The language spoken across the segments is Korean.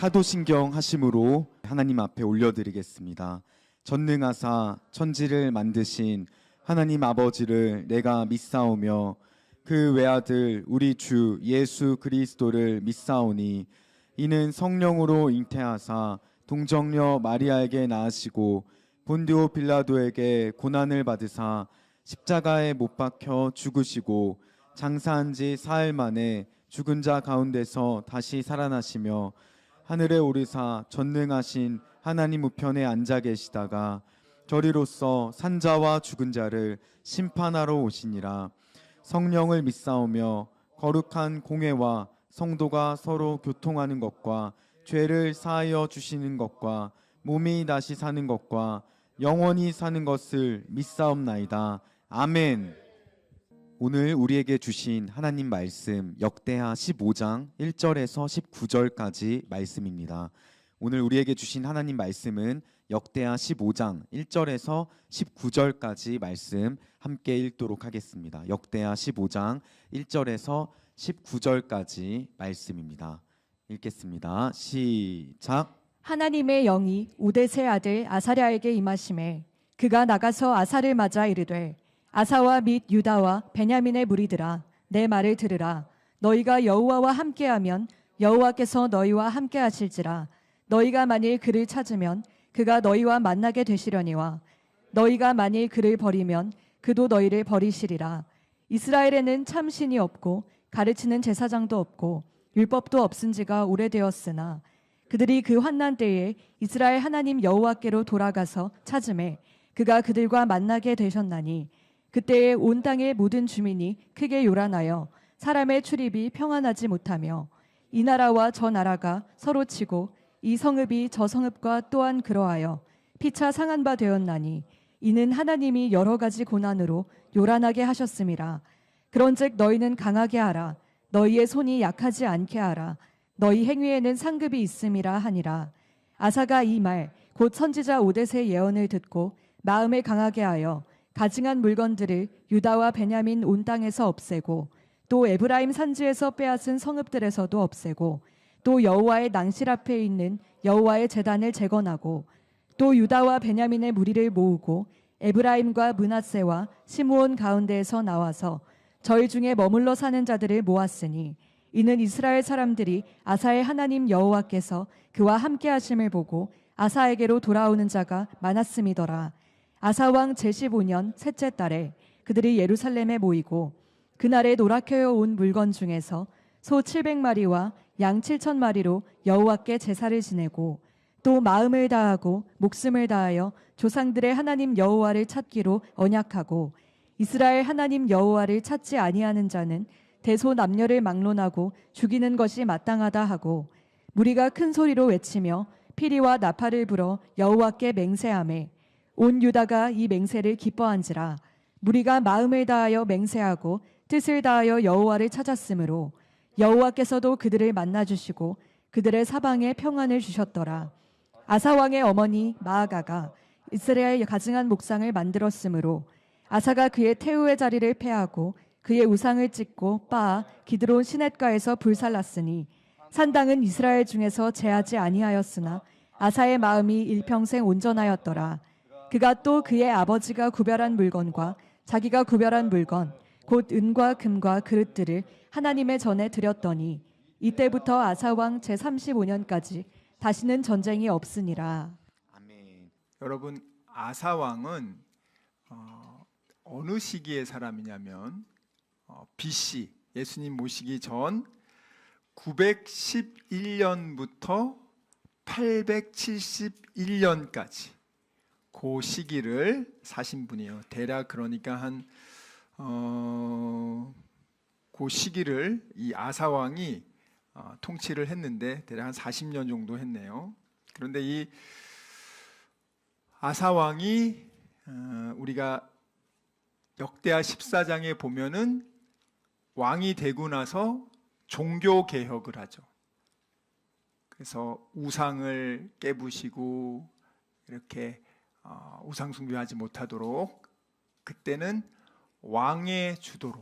사도신경 하심으로 하나님 앞에 올려드리겠습니다. 전능하사 천지를 만드신 하나님 아버지를 내가 믿사오며 그 외아들 우리 주 예수 그리스도를 믿사오니 이는 성령으로 잉태하사 동정녀 마리아에게 낳으시고 본디오 빌라도에게 고난을 받으사 십자가에 못 박혀 죽으시고 장사한 지 사흘 만에 죽은 자 가운데서 다시 살아나시며 하늘에 오르사 전능하신 하나님 우편에 앉아 계시다가 저리로서 산자와 죽은 자를 심판하러 오시니라. 성령을 믿사오며 거룩한 공회와 성도가 서로 교통하는 것과 죄를 사하여 주시는 것과 몸이 다시 사는 것과 영원히 사는 것을 믿사옵나이다. 아멘. 오늘 우리에게 주신 하나님 말씀 역대하 15장 1절에서 19절까지 말씀입니다. 오늘 우리에게 주신 하나님 말씀은 역대하 15장 1절에서 19절까지 말씀 함께 읽도록 하겠습니다. 역대하 15장 1절에서 19절까지 말씀입니다. 읽겠습니다. 시작. 하나님의 영이 우데세 아들 아사랴에게 임하심에 그가 나가서 아사를 맞아 이르되 아사와 및 유다와 베냐민의 무리들아 내 말을 들으라. 너희가 여호와와 함께하면 여호와께서 너희와 함께하실지라. 너희가 만일 그를 찾으면 그가 너희와 만나게 되시려니와 너희가 만일 그를 버리면 그도 너희를 버리시리라. 이스라엘에는 참 신이 없고 가르치는 제사장도 없고 율법도 없은 지가 오래되었으나 그들이 그 환난 때에 이스라엘 하나님 여호와께로 돌아가서 찾음에 그가 그들과 만나게 되셨나니 그때에 온 땅의 모든 주민이 크게 요란하여 사람의 출입이 평안하지 못하며 이 나라와 저 나라가 서로 치고 이 성읍이 저 성읍과 또한 그러하여 피차 상한 바 되었나니 이는 하나님이 여러 가지 고난으로 요란하게 하셨음이라. 그런즉 너희는 강하게 하라. 너희의 손이 약하지 않게 하라. 너희 행위에는 상급이 있음이라 하니라. 아사가 이 말 곧 선지자 오뎃의 예언을 듣고 마음을 강하게 하여 가증한 물건들을 유다와 베냐민 온 땅에서 없애고 또 에브라임 산지에서 빼앗은 성읍들에서도 없애고 또 여호와의 낭실 앞에 있는 여호와의 제단을 재건하고 또 유다와 베냐민의 무리를 모으고 에브라임과 므낫세와 시므온 가운데에서 나와서 저희 중에 머물러 사는 자들을 모았으니 이는 이스라엘 사람들이 아사의 하나님 여호와께서 그와 함께 하심을 보고 아사에게로 돌아오는 자가 많았음이더라. 아사 왕 제15년 셋째 달에 그들이 예루살렘에 모이고 그날에 노랗게 온 물건 중에서 소 700마리와 양 7,000마리로 여호와께 제사를 지내고 또 마음을 다하고 목숨을 다하여 조상들의 하나님 여호와를 찾기로 언약하고 이스라엘 하나님 여호와를 찾지 아니하는 자는 대소 남녀를 막론하고 죽이는 것이 마땅하다 하고 무리가 큰 소리로 외치며 피리와 나팔을 불어 여호와께 맹세하매 온 유다가 이 맹세를 기뻐한지라. 무리가 마음을 다하여 맹세하고 뜻을 다하여 여호와를 찾았으므로 여호와께서도 그들을 만나주시고 그들의 사방에 평안을 주셨더라. 아사 왕의 어머니 마아가가 이스라엘 가증한 목상을 만들었으므로 아사가 그의 태우의 자리를 폐하고 그의 우상을 찢고 빻아 기드론 시냇가에서 불살랐으니 산당은 이스라엘 중에서 제하지 아니하였으나 아사의 마음이 일평생 온전하였더라. 그가 또 그의 아버지가 구별한 물건과 자기가 구별한 물건 곧 은과 금과 그릇들을 하나님의 전에 드렸더니 이때부터 아사 왕 제35년까지 다시는 전쟁이 없으니라. 아멘. 여러분, 아사 왕은 어느 시기의 사람이냐면 BC 예수님 모시기 전 911년부터 871년까지 그 시기를 사신 분이에요. 대략 그러니까 그 시기를 이 아사 왕이 통치를 했는데 대략 한 40년 정도 했네요. 그런데 이 아사 왕이 우리가 역대하 14장에 보면은 왕이 되고 나서 종교 개혁을 하죠. 그래서 우상을 깨부시고 이렇게 우상 숭배하지 못하도록 그때는 왕의 주도로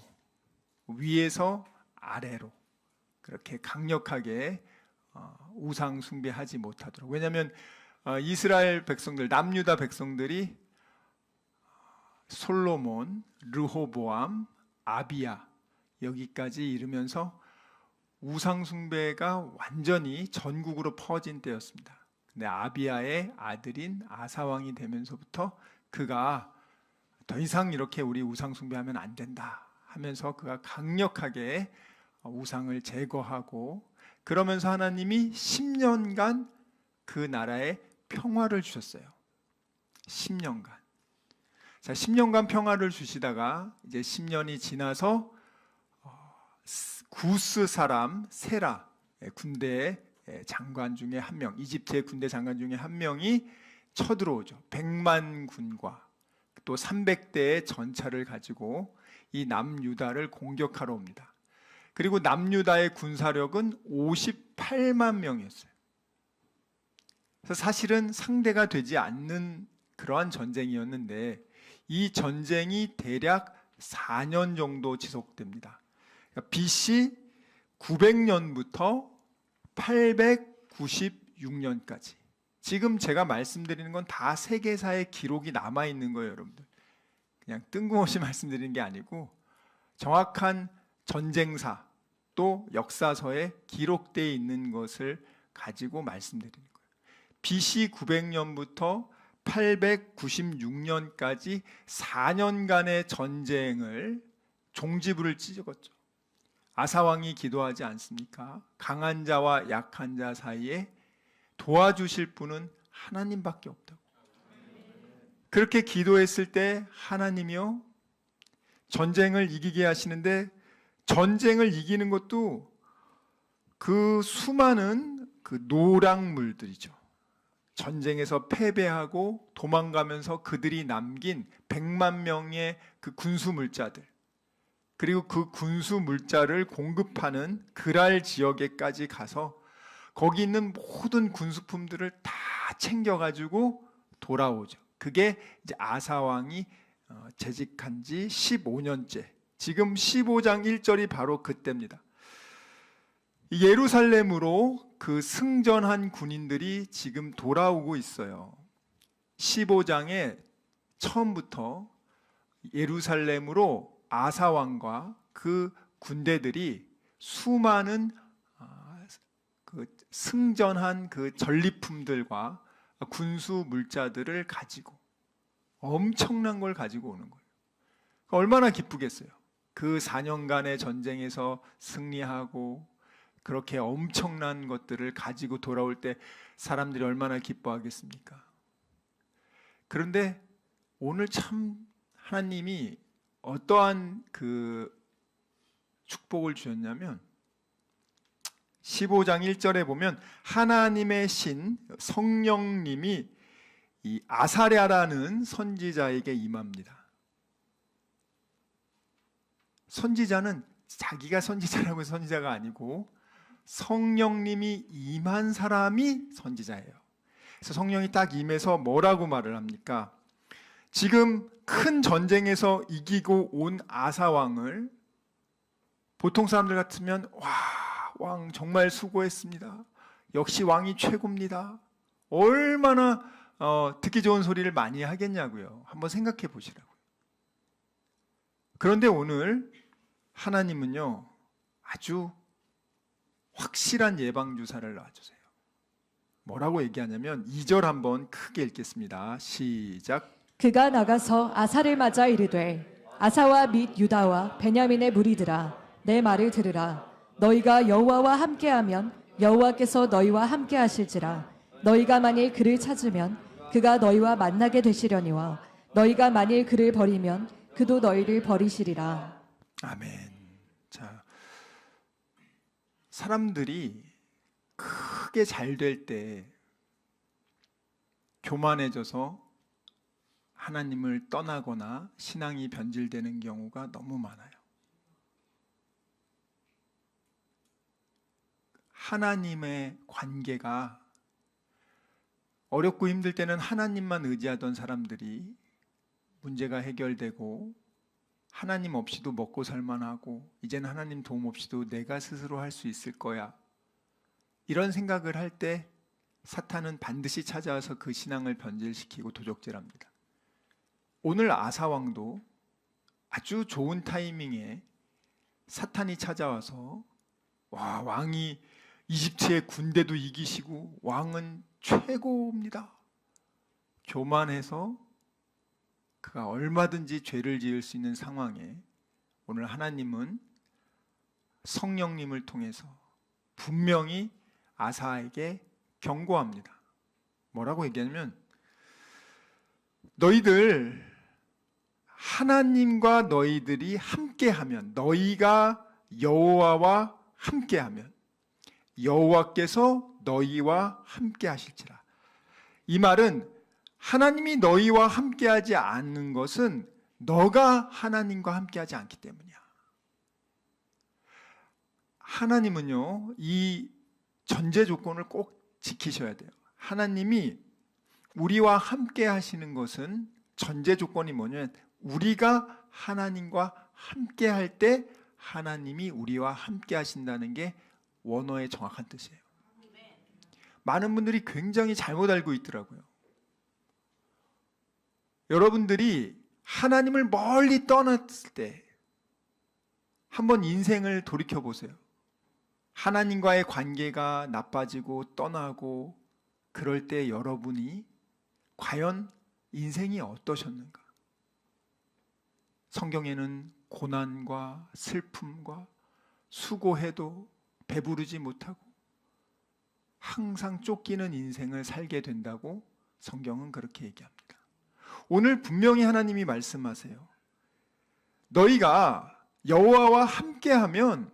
위에서 아래로 그렇게 강력하게 우상 숭배하지 못하도록. 왜냐하면 이스라엘 백성들, 남유다 백성들이 솔로몬, 르호보암, 아비야 여기까지 이르면서 우상 숭배가 완전히 전국으로 퍼진 때였습니다. 근데 아비야의 아들인 아사 왕이 되면서부터 그가 더 이상 이렇게 우리 우상 숭배하면 안 된다 하면서 그가 강력하게 우상을 제거하고, 그러면서 하나님이 10년간 그 나라에 평화를 주셨어요. 10년간. 자, 10년간 평화를 주시다가 이제 10년이 지나서 구스 사람 세라, 군대의 장관 중에 한 명, 이집트의 군대 장관 중에 한 명이 쳐들어오죠. 100만 군과 또 300대의 전차를 가지고 이 남유다를 공격하러 옵니다. 그리고 남유다의 군사력은 58만 명이었어요. 그래서 사실은 상대가 되지 않는 그러한 전쟁이었는데 이 전쟁이 대략 4년 정도 지속됩니다. 그러니까 BC 900년부터 896년까지. 지금 제가 말씀드리는 건 다 세계사의 기록이 남아 있는 거예요, 여러분들. 그냥 뜬금없이 말씀드리는 게 아니고 정확한 전쟁사 또 역사서에 기록되어 있는 것을 가지고 말씀드리는 거예요. BC 900년부터 896년까지 4년간의 전쟁을 종지부를 찍었죠. 아사왕이 기도하지 않습니까? 강한 자와 약한 자 사이에 도와주실 분은 하나님밖에 없다고. 그렇게 기도했을 때 하나님이요 전쟁을 이기게 하시는데, 전쟁을 이기는 것도 그 수많은 그 노랑물들이죠. 전쟁에서 패배하고 도망가면서 그들이 남긴 100만 명의 그 군수 물자들, 그리고 그 군수 물자를 공급하는 그랄 지역에까지 가서 거기 있는 모든 군수품들을 다 챙겨가지고 돌아오죠. 그게 이제 아사 왕이 재직한 지 15년째. 지금 15장 1절이 바로 그때입니다. 예루살렘으로 그 승전한 군인들이 지금 돌아오고 있어요. 15장에 처음부터 예루살렘으로 아사 왕과 그 군대들이 수많은 그 승전한 그 전리품들과 군수 물자들을 가지고 엄청난 걸 가지고 오는 거예요. 얼마나 기쁘겠어요. 그 4년간의 전쟁에서 승리하고 그렇게 엄청난 것들을 가지고 돌아올 때 사람들이 얼마나 기뻐하겠습니까? 그런데 오늘 참 하나님이 어떠한 그 축복을 주셨냐면 15장 1절에 보면 하나님의 신 성령님이 이 아사랴라는 선지자에게 임합니다. 선지자는 자기가 선지자라고 해서 선지자가 아니고 성령님이 임한 사람이 선지자예요. 그래서 성령이 딱 임해서 뭐라고 말을 합니까? 지금 큰 전쟁에서 이기고 온 아사 왕을 보통 사람들 같으면 왕 정말 수고했습니다. 역시 왕이 최고입니다. 얼마나 듣기 좋은 소리를 많이 하겠냐고요. 한번 생각해 보시라고요. 그런데 오늘 하나님은요 아주 확실한 예방주사를 놔주세요. 뭐라고 얘기하냐면 2절 한번 크게 읽겠습니다. 시작. 그가 나가서 아사를 맞아 이르되 아사와 및 유다와 베냐민의 무리들아 내 말을 들으라. 너희가 여호와와 함께하면 여호와께서 너희와 함께하실지라. 너희가 만일 그를 찾으면 그가 너희와 만나게 되시려니와 너희가 만일 그를 버리면 그도 너희를 버리시리라. 아멘. 자, 사람들이 크게 잘 될 때 교만해져서 하나님을 떠나거나 신앙이 변질되는 경우가 너무 많아요. 하나님의 관계가 어렵고 힘들 때는 하나님만 의지하던 사람들이 문제가 해결되고 하나님 없이도 먹고 살만하고 이제는 하나님 도움 없이도 내가 스스로 할 수 있을 거야, 이런 생각을 할 때 사탄은 반드시 찾아와서 그 신앙을 변질시키고 도적질합니다. 오늘 아사왕도 아주 좋은 타이밍에 사탄이 찾아와서 와, 왕이 이집트의 군대도 이기시고 왕은 최고입니다. 교만해서 그가 얼마든지 죄를 지을 수 있는 상황에 오늘 하나님은 성령님을 통해서 분명히 아사에게 경고합니다. 뭐라고 얘기하냐면 너희들 하나님과 너희들이 함께하면, 너희가 여호와와 함께하면 여호와께서 너희와 함께하실지라. 이 말은 하나님이 너희와 함께하지 않는 것은 너가 하나님과 함께하지 않기 때문이야. 하나님은요, 이 전제 조건을 꼭 지키셔야 돼요. 하나님이 우리와 함께 하시는 것은 전제 조건이 뭐냐면 우리가 하나님과 함께 할 때 하나님이 우리와 함께 하신다는 게 원어의 정확한 뜻이에요. 많은 분들이 굉장히 잘못 알고 있더라고요. 여러분들이 하나님을 멀리 떠났을 때 한번 인생을 돌이켜 보세요. 하나님과의 관계가 나빠지고 떠나고 그럴 때 여러분이 과연 인생이 어떠셨는가? 성경에는 고난과 슬픔과 수고해도 배부르지 못하고 항상 쫓기는 인생을 살게 된다고 성경은 그렇게 얘기합니다. 오늘 분명히 하나님이 말씀하세요. 너희가 여호와와 함께하면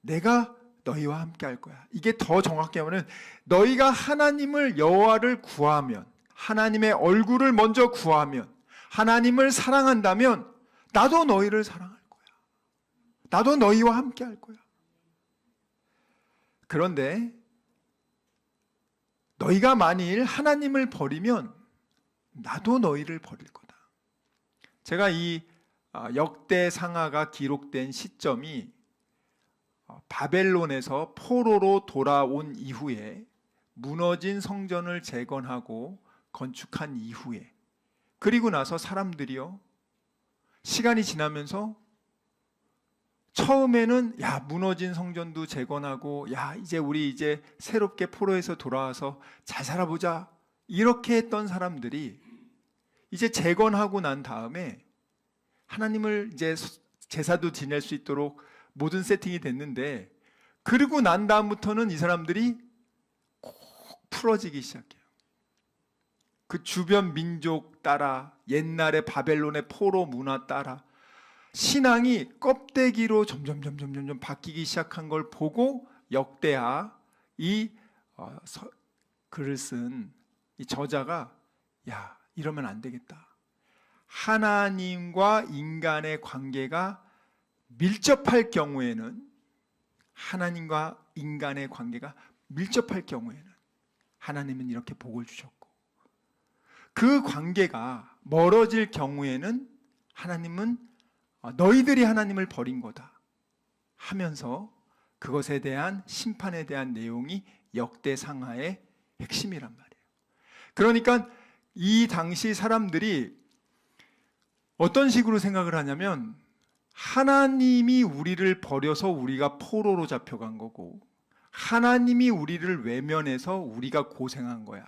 내가 너희와 함께 할 거야. 이게 더 정확히 하면 너희가 하나님을, 여호와를 구하면, 하나님의 얼굴을 먼저 구하면, 하나님을 사랑한다면 나도 너희를 사랑할 거야. 나도 너희와 함께 할 거야. 그런데 너희가 만일 하나님을 버리면 나도 너희를 버릴 거다. 제가 이 역대상하가 기록된 시점이 바벨론에서 포로로 돌아온 이후에 무너진 성전을 재건하고 건축한 이후에, 그리고 나서 사람들이요, 시간이 지나면서 처음에는 야, 무너진 성전도 재건하고 야, 우리 이제 새롭게 포로에서 돌아와서 잘 살아보자, 이렇게 했던 사람들이 이제 재건하고 난 다음에 하나님을 이제 제사도 지낼 수 있도록 모든 세팅이 됐는데, 그러고 난 다음부터는 이 사람들이 꼭 풀어지기 시작해요. 그 주변 민족 따라, 옛날의 바벨론의 포로 문화 따라 신앙이 껍데기로 점점 바뀌기 시작한 걸 보고 역대하 이 글을 쓴 이 저자가 야, 이러면 안 되겠다. 하나님과 인간의 관계가 밀접할 경우에는, 하나님과 인간의 관계가 밀접할 경우에는 하나님은 이렇게 복을 주셨고, 그 관계가 멀어질 경우에는 하나님은 너희들이 하나님을 버린 거다 하면서 그것에 대한 심판에 대한 내용이 역대상하의 핵심이란 말이에요. 그러니까 이 당시 사람들이 어떤 식으로 생각을 하냐면, 하나님이 우리를 버려서 우리가 포로로 잡혀간 거고, 하나님이 우리를 외면해서 우리가 고생한 거야.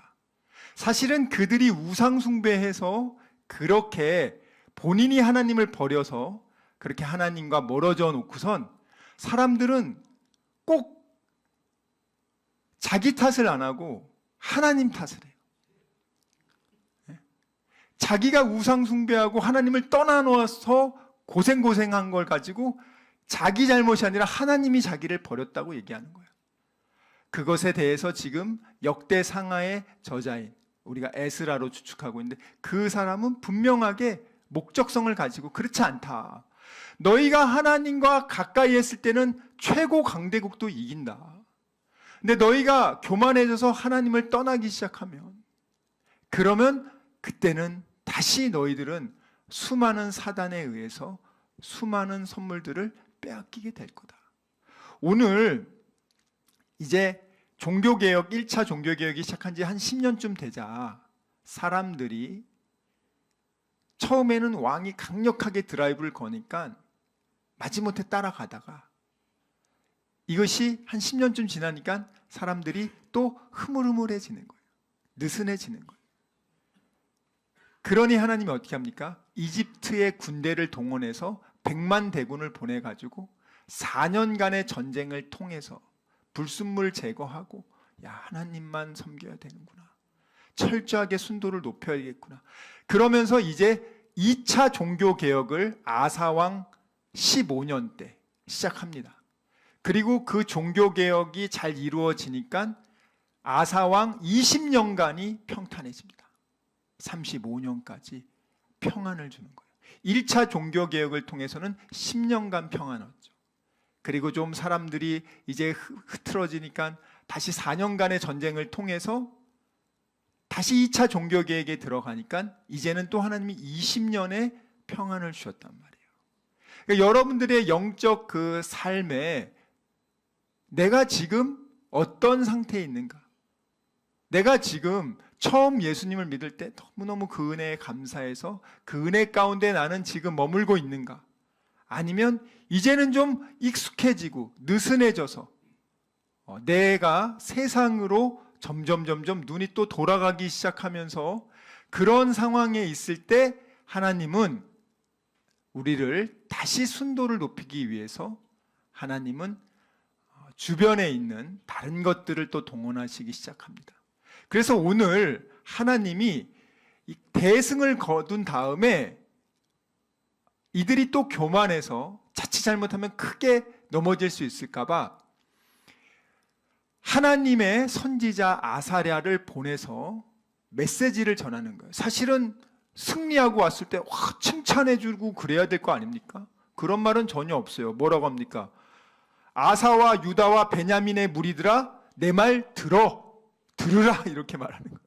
사실은 그들이 우상숭배해서 그렇게 본인이 하나님을 버려서 그렇게 하나님과 멀어져 놓고선 사람들은 꼭 자기 탓을 안 하고 하나님 탓을 해요. 자기가 우상숭배하고 하나님을 떠나놓아서 고생한 걸 가지고 자기 잘못이 아니라 하나님이 자기를 버렸다고 얘기하는 거예요. 그것에 대해서 지금 역대상하의 저자인 우리가 에스라로 추측하고 있는데, 그 사람은 분명하게 목적성을 가지고 그렇지 않다. 너희가 하나님과 가까이 했을 때는 최고 강대국도 이긴다. 근데 너희가 교만해져서 하나님을 떠나기 시작하면, 그러면 그때는 다시 너희들은 수많은 사단에 의해서 수많은 선물들을 빼앗기게 될 거다. 오늘 이제 종교개혁 1차 종교개혁이 시작한 지 한 10년쯤 되자 사람들이 처음에는 왕이 강력하게 드라이브를 거니까 마지못해 따라가다가 이것이 한 10년쯤 지나니까 사람들이 또 흐물흐물해지는 거예요. 느슨해지는 거예요. 그러니 하나님이 어떻게 합니까? 이집트의 군대를 동원해서 100만 대군을 보내가지고 4년간의 전쟁을 통해서 불순물 제거하고 야, 하나님만 섬겨야 되는구나. 철저하게 순도를 높여야겠구나. 그러면서 이제 2차 종교개혁을 아사왕 15년 때 시작합니다. 그리고 그 종교개혁이 잘 이루어지니까 아사왕 20년간이 평탄해집니다. 35년까지 평안을 주는 거예요. 1차 종교개혁을 통해서는 10년간 평안 얻죠. 그리고 좀 사람들이 이제 흐트러지니까 다시 4년간의 전쟁을 통해서 다시 2차 종교개혁에 들어가니까 이제는 또 하나님이 20년의 평안을 주셨단 말이에요. 그러니까 여러분들의 영적 그 삶에 내가 지금 어떤 상태에 있는가? 내가 지금 처음 예수님을 믿을 때 너무너무 그 은혜에 감사해서 그 은혜 가운데 나는 지금 머물고 있는가? 아니면 이제는 좀 익숙해지고 느슨해져서 내가 세상으로 점점 눈이 또 돌아가기 시작하면서 그런 상황에 있을 때 하나님은 우리를 다시 순도를 높이기 위해서 하나님은 주변에 있는 다른 것들을 또 동원하시기 시작합니다. 그래서 오늘 하나님이 대승을 거둔 다음에 이들이 또 교만해서 자칫 잘못하면 크게 넘어질 수 있을까 봐 하나님의 선지자 아사랴를 보내서 메시지를 전하는 거예요. 사실은 승리하고 왔을 때 칭찬해주고 그래야 될 거 아닙니까? 그런 말은 전혀 없어요. 뭐라고 합니까? 아사와 유다와 베냐민의 무리들아 내 말 들으라 이렇게 말하는 거예요.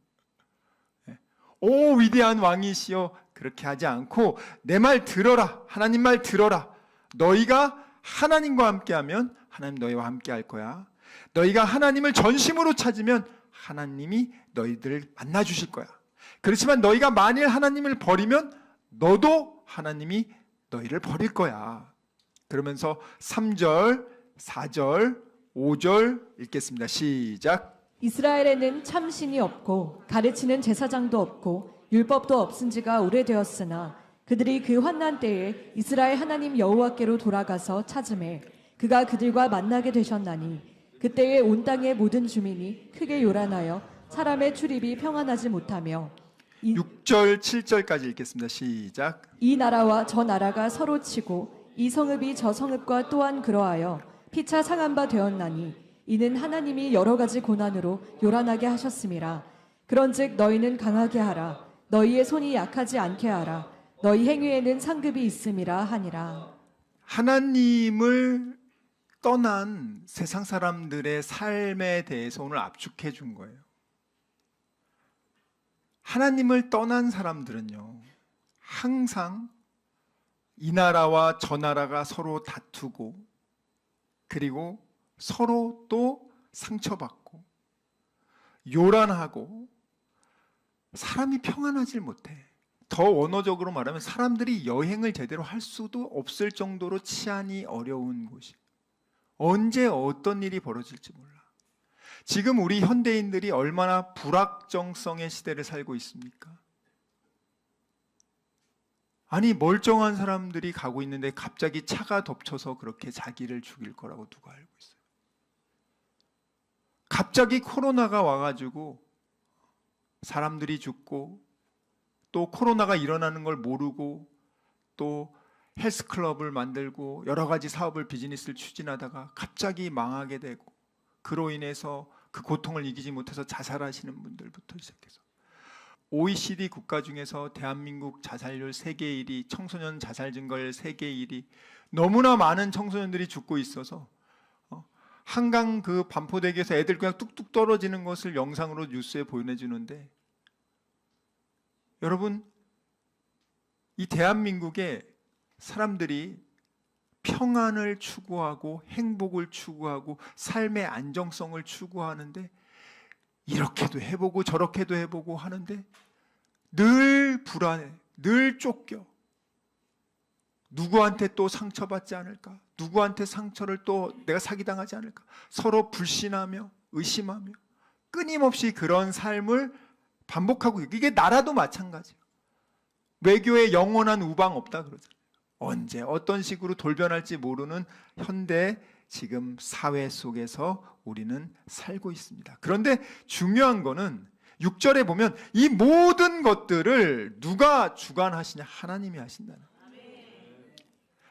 오 위대한 왕이시여 그렇게 하지 않고 내 말 들어라. 하나님 말 들어라. 너희가 하나님과 함께하면 하나님 너희와 함께할 거야. 너희가 하나님을 전심으로 찾으면 하나님이 너희들을 만나 주실 거야. 그렇지만 너희가 만일 하나님을 버리면 너도 하나님이 너희를 버릴 거야. 그러면서 3절, 4절, 5절 읽겠습니다. 시작. 이스라엘에는 참 신이 없고 가르치는 제사장도 없고 율법도 없은 지가 오래되었으나 그들이 그 환난 때에 이스라엘 하나님 여호와께로 돌아가서 찾음에 그가 그들과 만나게 되셨나니 그때에 온 땅의 모든 주민이 크게 요란하여 사람의 출입이 평안하지 못하며 6절, 7절까지 읽겠습니다. 시작. 이 나라와 저 나라가 서로 치고 이 성읍이 저 성읍과 또한 그러하여 피차 상한 바 되었나니 이는 하나님이 여러 가지 고난으로 요란하게 하셨음이라. 그런즉 너희는 강하게 하라. 너희의 손이 약하지 않게 하라. 너희 행위에는 상급이 있음이라 하니라. 하나님을 떠난 세상 사람들의 삶에 대해서 오늘 압축해 준 거예요. 하나님을 떠난 사람들은요, 항상 이 나라와 저 나라가 서로 다투고, 그리고 서로 또 상처받고, 요란하고, 사람이 평안하질 못해. 더 원어적으로 말하면 사람들이 여행을 제대로 할 수도 없을 정도로 치안이 어려운 곳이. 언제 어떤 일이 벌어질지 몰라. 지금 우리 현대인들이 얼마나 불확정성의 시대를 살고 있습니까? 아니 멀쩡한 사람들이 가고 있는데 갑자기 차가 덮쳐서 그렇게 자기를 죽일 거라고 누가 알고 있어요? 갑자기 코로나가 와가지고 사람들이 죽고 또 코로나가 일어나는 걸 모르고 또 헬스클럽을 만들고 여러 가지 사업을 비즈니스를 추진하다가 갑자기 망하게 되고 그로 인해서 그 고통을 이기지 못해서 자살하시는 분들부터 시작해서 OECD 국가 중에서 대한민국 자살률 세계 1위, 청소년 자살 증가율 세계 1위, 너무나 많은 청소년들이 죽고 있어서 한강 그 반포대교에서 애들 그냥 뚝뚝 떨어지는 것을 영상으로 뉴스에 보내주는데 여러분 이 대한민국에 사람들이 평안을 추구하고 행복을 추구하고 삶의 안정성을 추구하는데 이렇게도 해보고 저렇게도 해보고 하는데 늘 불안해, 늘 쫓겨. 누구한테 또 상처받지 않을까? 누구한테 상처를 또 내가 사기당하지 않을까? 서로 불신하며 의심하며 끊임없이 그런 삶을 반복하고 이게 나라도 마찬가지예요. 외교에 영원한 우방 없다 그러잖아요. 언제 어떤 식으로 돌변할지 모르는 현대 지금 사회 속에서 우리는 살고 있습니다. 그런데 중요한 거는 6절에 보면 이 모든 것들을 누가 주관하시냐? 하나님이 하신다는 거예요.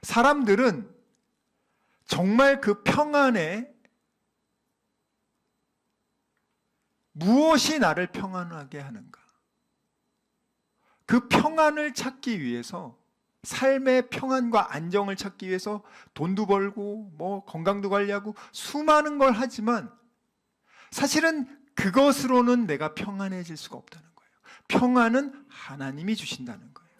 사람들은 정말 그 평안에 무엇이 나를 평안하게 하는가? 그 평안을 찾기 위해서 삶의 평안과 안정을 찾기 위해서 돈도 벌고 뭐 건강도 관리하고 수많은 걸 하지만 사실은 그것으로는 내가 평안해질 수가 없다는 거예요. 평안은 하나님이 주신다는 거예요.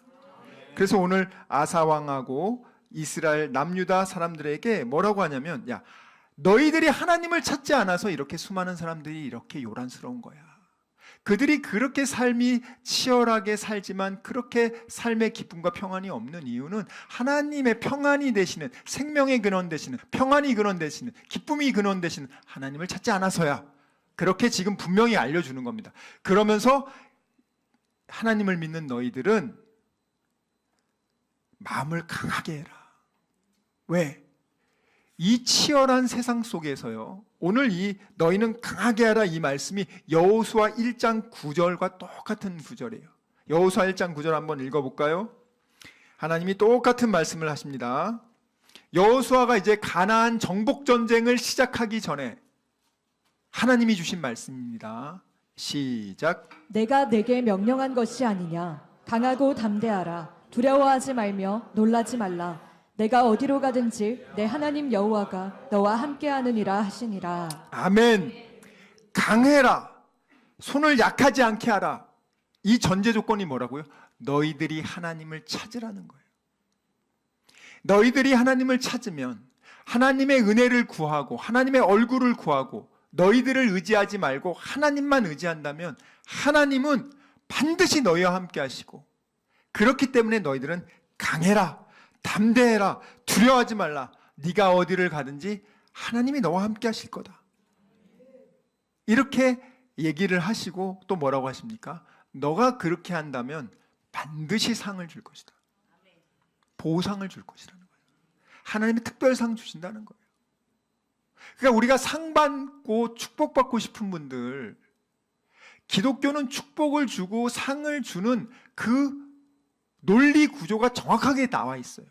그래서 오늘 아사 왕하고 이스라엘 남유다 사람들에게 뭐라고 하냐면 야, 너희들이 하나님을 찾지 않아서 이렇게 수많은 사람들이 이렇게 요란스러운 거야. 그들이 그렇게 삶이 치열하게 살지만 그렇게 삶의 기쁨과 평안이 없는 이유는 하나님의 평안이 되시는, 생명의 근원 되시는, 평안이 근원 되시는, 기쁨이 근원 되시는 하나님을 찾지 않아서야. 그렇게 지금 분명히 알려주는 겁니다. 그러면서 하나님을 믿는 너희들은 마음을 강하게 해라. 왜? 이 치열한 세상 속에서요, 오늘 이 너희는 강하게 하라 이 말씀이 여호수아 1장 9절과 똑같은 구절이에요. 여호수아 1장 9절 한번 읽어볼까요? 하나님이 똑같은 말씀을 하십니다. 여호수아가 이제 가나안 정복 전쟁을 시작하기 전에 하나님이 주신 말씀입니다. 시작. 내가 내게 명령한 것이 아니냐? 강하고 담대하라. 두려워하지 말며 놀라지 말라. 내가 어디로 가든지 내 하나님 여호와가 너와 함께하느니라 하시니라. 아멘. 강해라. 손을 약하지 않게 하라. 이 전제 조건이 뭐라고요? 너희들이 하나님을 찾으라는 거예요. 너희들이 하나님을 찾으면 하나님의 은혜를 구하고 하나님의 얼굴을 구하고 너희들을 의지하지 말고 하나님만 의지한다면 하나님은 반드시 너희와 함께 하시고 그렇기 때문에 너희들은 강해라. 담대해라. 두려워하지 말라. 네가 어디를 가든지 하나님이 너와 함께 하실 거다. 이렇게 얘기를 하시고 또 뭐라고 하십니까? 너가 그렇게 한다면 반드시 상을 줄 것이다. 보상을 줄 것이라는 거예요. 하나님이 특별상 주신다는 거예요. 그러니까 우리가 상 받고 축복받고 싶은 분들, 기독교는 축복을 주고 상을 주는 그 논리 구조가 정확하게 나와 있어요.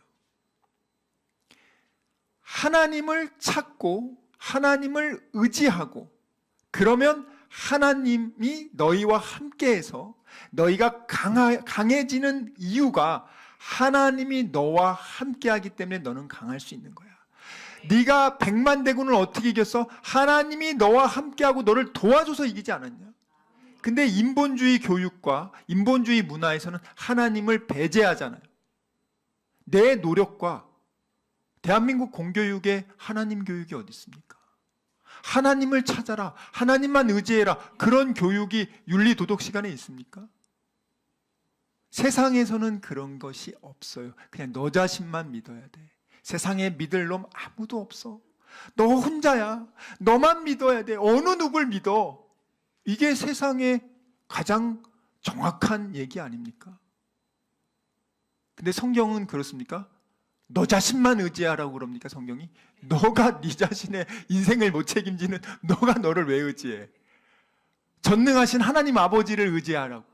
하나님을 찾고 하나님을 의지하고 그러면 하나님이 너희와 함께해서 너희가 강해지는 이유가 하나님이 너와 함께하기 때문에 너는 강할 수 있는 거야. 네가 100만 대군을 어떻게 이겼어? 하나님이 너와 함께하고 너를 도와줘서 이기지 않았냐? 근데 인본주의 교육과 인본주의 문화에서는 하나님을 배제하잖아요. 내 노력과 대한민국 공교육에 하나님 교육이 어디 있습니까? 하나님을 찾아라. 하나님만 의지해라. 그런 교육이 윤리 도덕 시간에 있습니까? 세상에서는 그런 것이 없어요. 그냥 너 자신만 믿어야 돼. 세상에 믿을 놈 아무도 없어. 너 혼자야. 너만 믿어야 돼. 어느 누굴 믿어? 이게 세상의 가장 정확한 얘기 아닙니까? 근데 성경은 그렇습니까? 너 자신만 의지하라고 그럽니까 성경이? 너가 네 자신의 인생을 못 책임지는 너가 너를 왜 의지해? 전능하신 하나님 아버지를 의지하라고.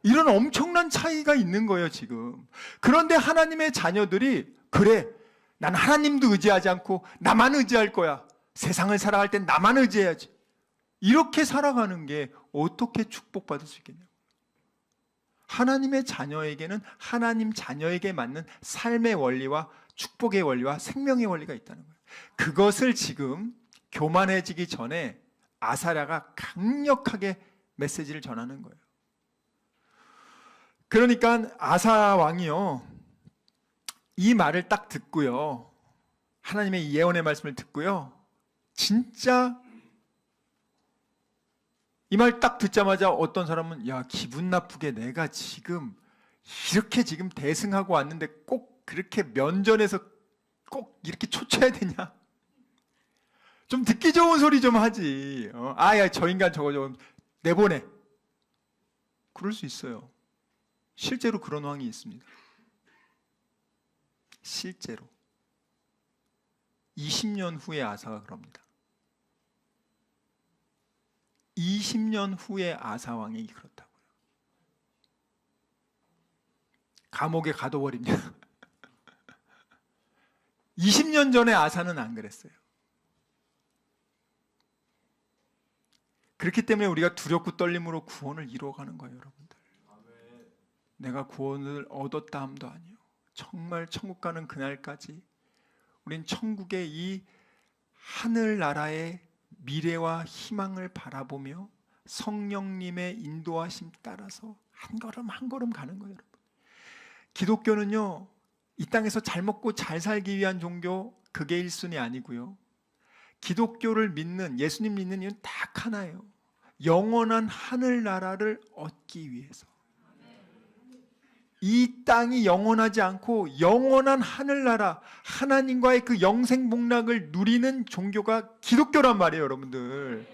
이런 엄청난 차이가 있는 거예요 지금. 그런데 하나님의 자녀들이 그래 난 하나님도 의지하지 않고 나만 의지할 거야. 세상을 살아갈 땐 나만 의지해야지. 이렇게 살아가는 게 어떻게 축복받을 수 있겠냐고. 하나님의 자녀에게는 하나님 자녀에게 맞는 삶의 원리와 축복의 원리와 생명의 원리가 있다는 거예요. 그것을 지금 교만해지기 전에 아사랴가 강력하게 메시지를 전하는 거예요. 그러니까 아사 왕이요, 이 말을 딱 듣고요, 하나님의 이 예언의 말씀을 듣고요, 진짜 이 말 딱 듣자마자 어떤 사람은 야, 기분 나쁘게 내가 지금 이렇게 지금 대승하고 왔는데 꼭 그렇게 면전에서 꼭 이렇게 초쳐야 되냐? 좀 듣기 좋은 소리 좀 하지. 야, 저 인간 저거 좀 내보내. 그럴 수 있어요. 실제로 그런 왕이 있습니다. 실제로 20년 후에 아사가 그럽니다. 20년 후에 아사 왕이 그렇다고요. 감옥에 가둬버립니다. 20년 전에 아사는 안 그랬어요. 그렇기 때문에 우리가 두렵고 떨림으로 구원을 이루어가는 거예요, 여러분들. 내가 구원을 얻었다 함도 아니요. 정말 천국 가는 그날까지 우린 천국의 이 하늘나라의 미래와 희망을 바라보며 성령님의 인도하심 따라서 한 걸음 한 걸음 가는 거예요, 여러분. 기독교는요, 이 땅에서 잘 먹고 잘 살기 위한 종교, 그게 1순위 아니고요. 기독교를 믿는, 예수님 믿는 이유는 딱 하나예요. 영원한 하늘나라를 얻기 위해서. 이 땅이 영원하지 않고 영원한 하늘나라, 하나님과의 그 영생복락을 누리는 종교가 기독교란 말이에요, 여러분들.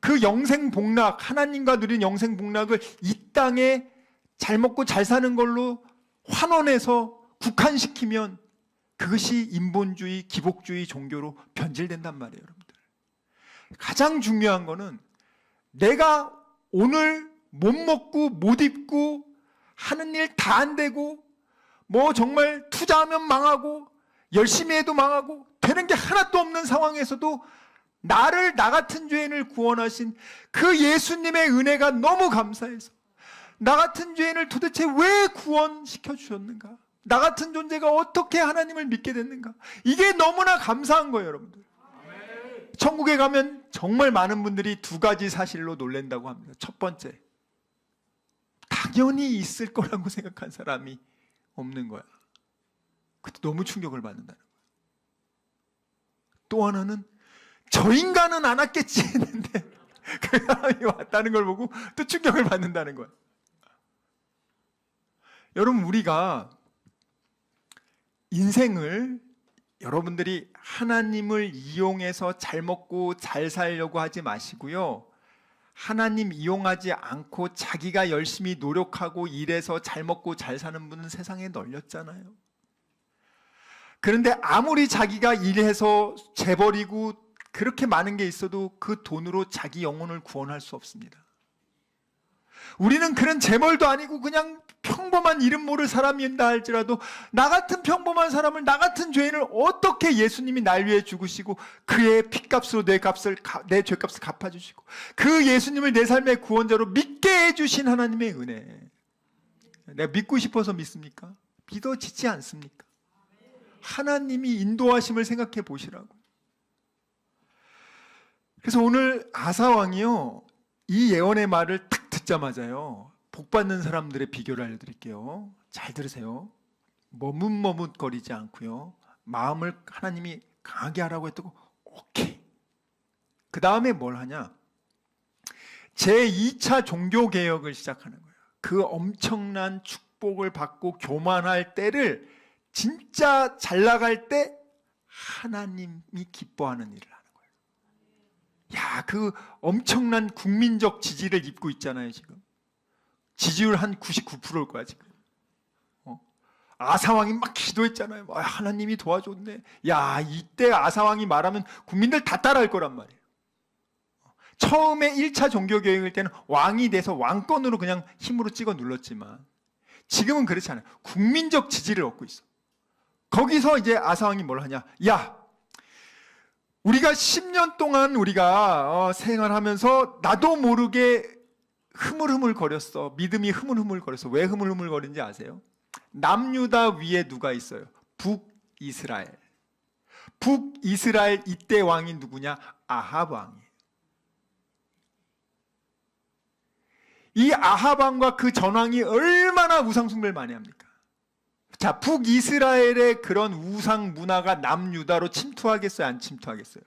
그 영생복락, 하나님과 누리는 영생복락을 이 땅에 잘 먹고 잘 사는 걸로 환원해서 국한시키면 그것이 인본주의, 기복주의 종교로 변질된단 말이에요, 여러분들. 가장 중요한 거는 내가 오늘 못 먹고 못 입고 하는 일 다 안 되고 뭐 정말 투자하면 망하고 열심히 해도 망하고 되는 게 하나도 없는 상황에서도 나를, 나 같은 죄인을 구원하신 그 예수님의 은혜가 너무 감사해서 나 같은 죄인을 도대체 왜 구원시켜 주셨는가? 나 같은 존재가 어떻게 하나님을 믿게 됐는가? 이게 너무나 감사한 거예요, 여러분들. 천국에 가면 정말 많은 분들이 두 가지 사실로 놀란다고 합니다. 첫 번째, 당연히 있을 거라고 생각한 사람이 없는 거야. 그때 너무 충격을 받는다는 거야. 또 하나는 저 인간은 안 왔겠지 했는데 그 사람이 왔다는 걸 보고 또 충격을 받는다는 거야. 여러분, 우리가 인생을 여러분들이 하나님을 이용해서 잘 먹고 잘 살려고 하지 마시고요, 하나님 이용하지 않고 자기가 열심히 노력하고 일해서 잘 먹고 잘 사는 분은 세상에 널렸잖아요. 그런데 아무리 자기가 일해서 재벌이고 그렇게 많은 게 있어도 그 돈으로 자기 영혼을 구원할 수 없습니다. 우리는 그런 재벌도 아니고 그냥 평범한 이름 모를 사람이다 할지라도 나 같은 평범한 사람을, 나 같은 죄인을 어떻게 예수님이 날 위해 죽으시고 그의 피값으로 내 죄값을 갚아주시고 그 예수님을 내 삶의 구원자로 믿게 해주신 하나님의 은혜. 내가 믿고 싶어서 믿습니까? 믿어지지 않습니까? 하나님이 인도하심을 생각해 보시라고. 그래서 오늘 아사왕이요, 이 예언의 말을 딱 듣자마자요, 복받는 사람들의 비교를 알려드릴게요. 잘 들으세요. 머뭇머뭇거리지 않고요, 마음을 하나님이 강하게 하라고 했다고 오케이. 그 다음에 뭘 하냐, 제2차 종교개혁을 시작하는 거예요. 그 엄청난 축복을 받고 교만할 때를, 진짜 잘 나갈 때 하나님이 기뻐하는 일을 하는 거예요. 야, 그 엄청난 국민적 지지를 입고 있잖아요, 지금. 지지율 한 99%일 거야, 지금. 아사왕이 막 기도했잖아요. 하나님이 도와줬네. 야, 이때 아사왕이 말하면 국민들 다 따라할 거란 말이에요. 처음에 1차 종교개혁일 때는 왕이 돼서 왕권으로 그냥 힘으로 찍어 눌렀지만 지금은 그렇지 않아요. 국민적 지지를 얻고 있어. 거기서 이제 아사왕이 뭘 하냐. 야, 우리가 10년 동안 우리가 생활하면서 나도 모르게 흐물흐물거렸어. 믿음이 흐물흐물거렸어. 왜 흐물흐물거린지 아세요? 남유다 위에 누가 있어요? 북이스라엘. 북이스라엘 이때 왕이 누구냐? 아합 왕이에요. 이 아합 왕과 그 전왕이 얼마나 우상숭배를 많이 합니까? 자, 북이스라엘의 그런 우상 문화가 남유다로 침투하겠어요? 안 침투하겠어요?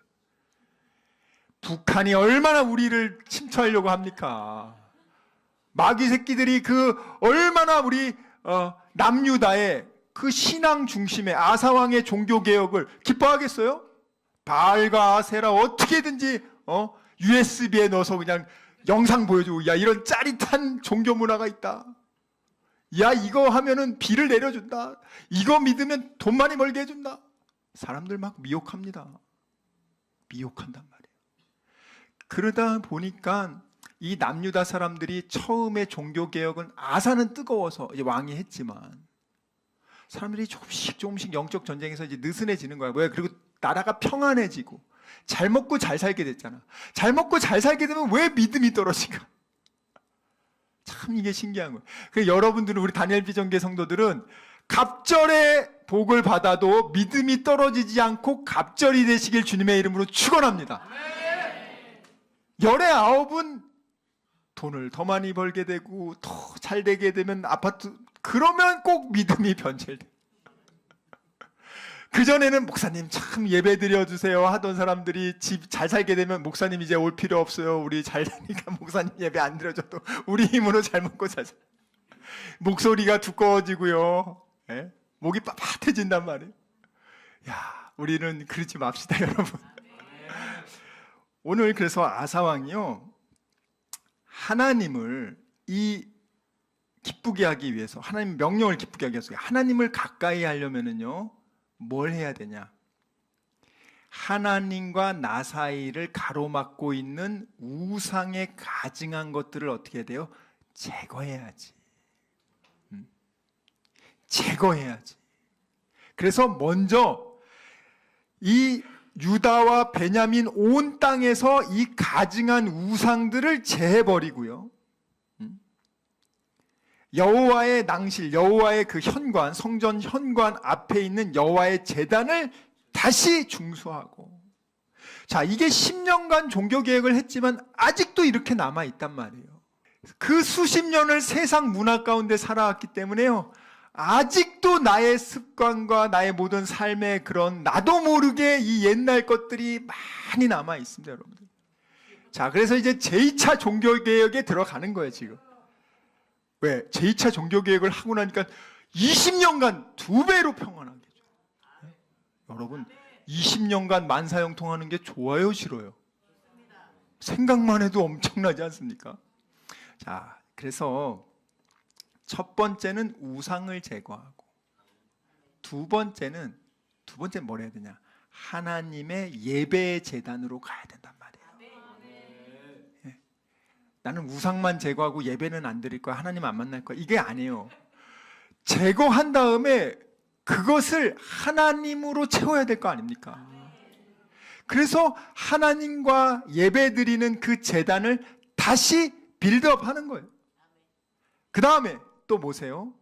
북한이 얼마나 우리를 침투하려고 합니까? 마귀 새끼들이 얼마나 우리 남유다의 그 신앙 중심의 아사왕의 종교 개혁을 기뻐하겠어요? 바알과 아세라 어떻게든지 USB에 넣어서 그냥 영상 보여주고, 야, 이런 짜릿한 종교 문화가 있다. 야, 이거 하면은 비를 내려준다. 이거 믿으면 돈 많이 벌게 해준다. 사람들 막 미혹합니다. 미혹한단 말이에요. 그러다 보니까 이 남유다 사람들이 처음에 종교 개혁은 아사는 뜨거워서 이제 왕이 했지만 사람들이 조금씩 영적 전쟁에서 이제 느슨해지는 거야. 왜? 그리고 나라가 평안해지고 잘 먹고 잘 살게 됐잖아. 잘 먹고 잘 살게 되면 왜 믿음이 떨어질까? 참 이게 신기한 거예요. 그래서 여러분들은, 우리 다니엘 비전계 성도들은 갑절의 복을 받아도 믿음이 떨어지지 않고 갑절이 되시길 주님의 이름으로 축원합니다. 열의 아홉은 돈을 더 많이 벌게 되고 더 잘 되게 되면 아파트, 그러면 꼭 믿음이 변질돼. 그전에는 목사님 참 예배 드려주세요 하던 사람들이 집 잘 살게 되면 목사님 이제 올 필요 없어요. 우리 잘 사니까 목사님 예배 안 드려줘도 우리 힘으로 잘 먹고 잘 살. 목소리가 두꺼워지고요. 예? 목이 빳빳해진단 말이에요. 야, 우리는 그러지 맙시다, 여러분. 오늘 그래서 아사왕이요, 하나님을 기쁘게 하기 위해서, 하나님 명령을 기쁘게 하기 위해서 하나님을 가까이 하려면은요 뭘 해야 되냐? 하나님과 나 사이를 가로막고 있는 우상에 가증한 것들을 어떻게 해야 돼요? 제거해야지. 제거해야지. 그래서 먼저 이 유다와 베냐민 온 땅에서 이 가증한 우상들을 제해버리고요, 여호와의 낭실, 여호와의 그 현관, 성전 현관 앞에 있는 여호와의 제단을 다시 중수하고. 자, 이게 10년간 종교개혁을 했지만 아직도 이렇게 남아있단 말이에요. 그 수십 년을 세상 문화 가운데 살아왔기 때문에요, 아직도 나의 습관과 나의 모든 삶의 그런 나도 모르게 이 옛날 것들이 많이 남아있습니다, 여러분들. 자, 그래서 이제 제2차 종교개혁에 들어가는 거예요, 지금. 왜? 제2차 종교개혁을 하고 나니까 20년간 2배로 평안하게 해줘요. 여러분, 20년간 만사형통하는 게 좋아요, 싫어요? 생각만 해도 엄청나지 않습니까? 자, 그래서 첫 번째는 우상을 제거하고, 두 번째는 뭘 해야 되냐? 하나님의 예배의 제단으로 가야 된단 말이에요. 나는 우상만 제거하고 예배는 안 드릴 거야, 하나님 안 만날 거야, 이게 아니에요. 제거한 다음에 그것을 하나님으로 채워야 될 거 아닙니까? 그래서 하나님과 예배 드리는 그 제단을 다시 빌드업 하는 거예요. 그 다음에 또 보세요.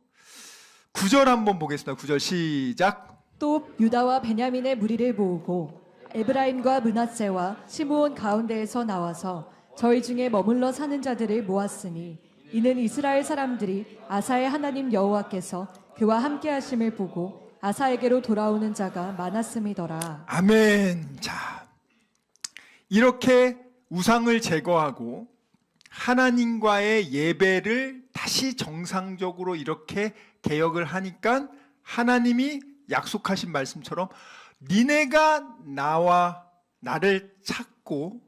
9절 한번 보겠습니다. 9절 시작. 또 유다와 베냐민의 무리를 모으고 에브라임과 므낫세와 시므온 가운데에서 나와서 저희 중에 머물러 사는 자들을 모았으니 이는 이스라엘 사람들이 아사의 하나님 여호와께서 그와 함께 하심을 보고 아사에게로 돌아오는 자가 많았음이더라. 아멘. 자, 이렇게 우상을 제거하고 하나님과의 예배를 다시 정상적으로 이렇게 개혁을 하니까 하나님이 약속하신 말씀처럼 니네가 나를 찾고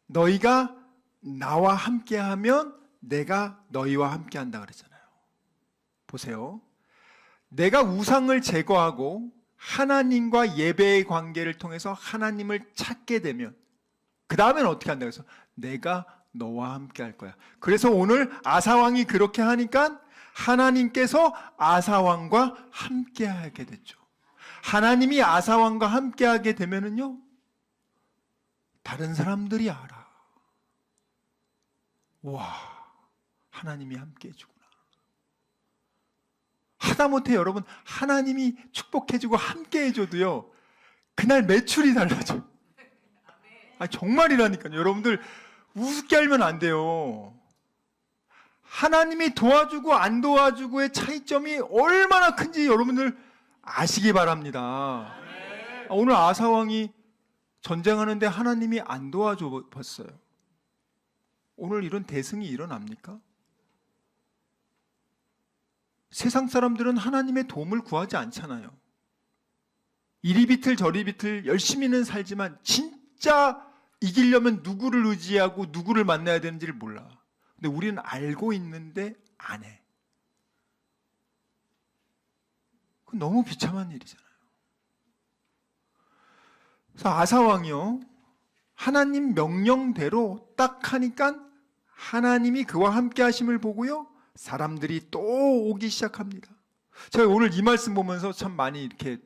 너희가 나와 함께하면 내가 너희와 함께한다 그랬잖아요. 보세요. 내가 우상을 제거하고 하나님과 예배의 관계를 통해서 하나님을 찾게 되면 그 다음에는 어떻게 한다 그래서 내가 너와 함께 할 거야. 그래서 오늘 아사왕이 그렇게 하니까 하나님께서 아사왕과 함께 하게 됐죠. 하나님이 아사왕과 함께 하게 되면은요, 다른 사람들이 알아. 와, 하나님이 함께 해주구나. 하다못해 여러분, 하나님이 축복해주고 함께 해줘도요, 그날 매출이 달라져요. 정말이라니까요. 여러분들 우습게 알면 안 돼요. 하나님이 도와주고 안 도와주고의 차이점이 얼마나 큰지 여러분들 아시기 바랍니다. 오늘 아사 왕이 전쟁하는데 하나님이 안 도와줘 봤어요. 오늘 이런 대승이 일어납니까? 세상 사람들은 하나님의 도움을 구하지 않잖아요. 이리 비틀 저리 비틀 열심히는 살지만 진짜 이기려면 누구를 의지하고 누구를 만나야 되는지를 몰라. 근데 우리는 알고 있는데 안 해. 그건 너무 비참한 일이잖아요. 그래서 아사 왕이요, 하나님 명령대로 딱 하니까 하나님이 그와 함께 하심을 보고요, 사람들이 또 오기 시작합니다. 제가 오늘 이 말씀 보면서 참 많이 이렇게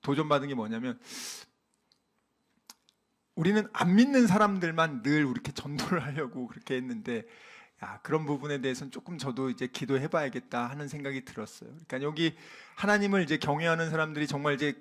도전받은 게 뭐냐면, 우리는 안 믿는 사람들만 늘 이렇게 전도를 하려고 그렇게 했는데, 그런 부분에 대해서는 조금 저도 이제 기도해봐야겠다 하는 생각이 들었어요. 그러니까 여기 하나님을 이제 경외하는 사람들이 정말 이제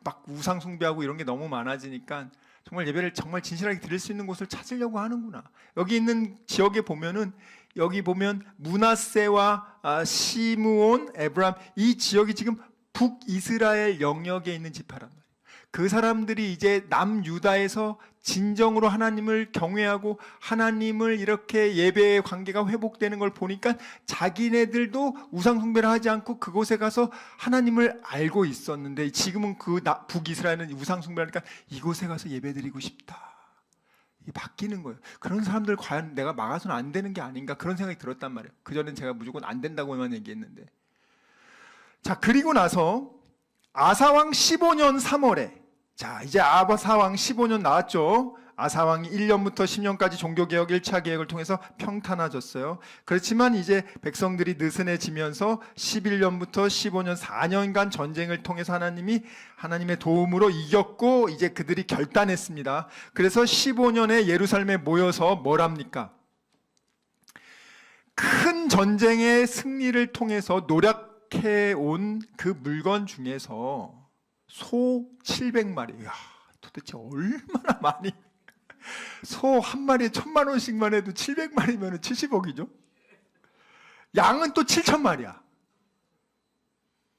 막 우상 숭배하고 이런 게 너무 많아지니까 정말 예배를 정말 진실하게 드릴 수 있는 곳을 찾으려고 하는구나. 여기 있는 지역에 보면은, 여기 보면 므낫세와 시므온, 에브람, 이 지역이 지금 북이스라엘 영역에 있는 지파란 말이에요. 그 사람들이 이제 남유다에서 진정으로 하나님을 경외하고 하나님을 이렇게 예배의 관계가 회복되는 걸 보니까 자기네들도 우상 숭배를 하지 않고 그곳에 가서 하나님을 알고 있었는데, 지금은 그 북이스라엘은 우상 숭배를 하니까 이곳에 가서 예배드리고 싶다. 이게 바뀌는 거예요. 그런 사람들 과연 내가 막아서는 안 되는 게 아닌가, 그런 생각이 들었단 말이에요. 그전엔 제가 무조건 안 된다고만 얘기했는데. 자, 그리고 나서 아사왕 15년 3월에, 자, 이제 아사왕 15년 나왔죠. 아사왕이 1년부터 10년까지 종교개혁 1차 계획을 통해서 평탄해졌어요. 그렇지만 이제 백성들이 느슨해지면서 11년부터 15년 4년간 전쟁을 통해서 하나님의 도움으로 이겼고, 이제 그들이 결단했습니다. 그래서 15년에 예루살렘에 모여서 뭘 합니까? 큰 전쟁의 승리를 통해서 노력해온 그 물건 중에서 소 700마리. 이야, 도대체 얼마나 많이. 소 한 마리에 1,000만 원씩만 해도 700마리면 70억이죠. 양은 또 7,000마리야.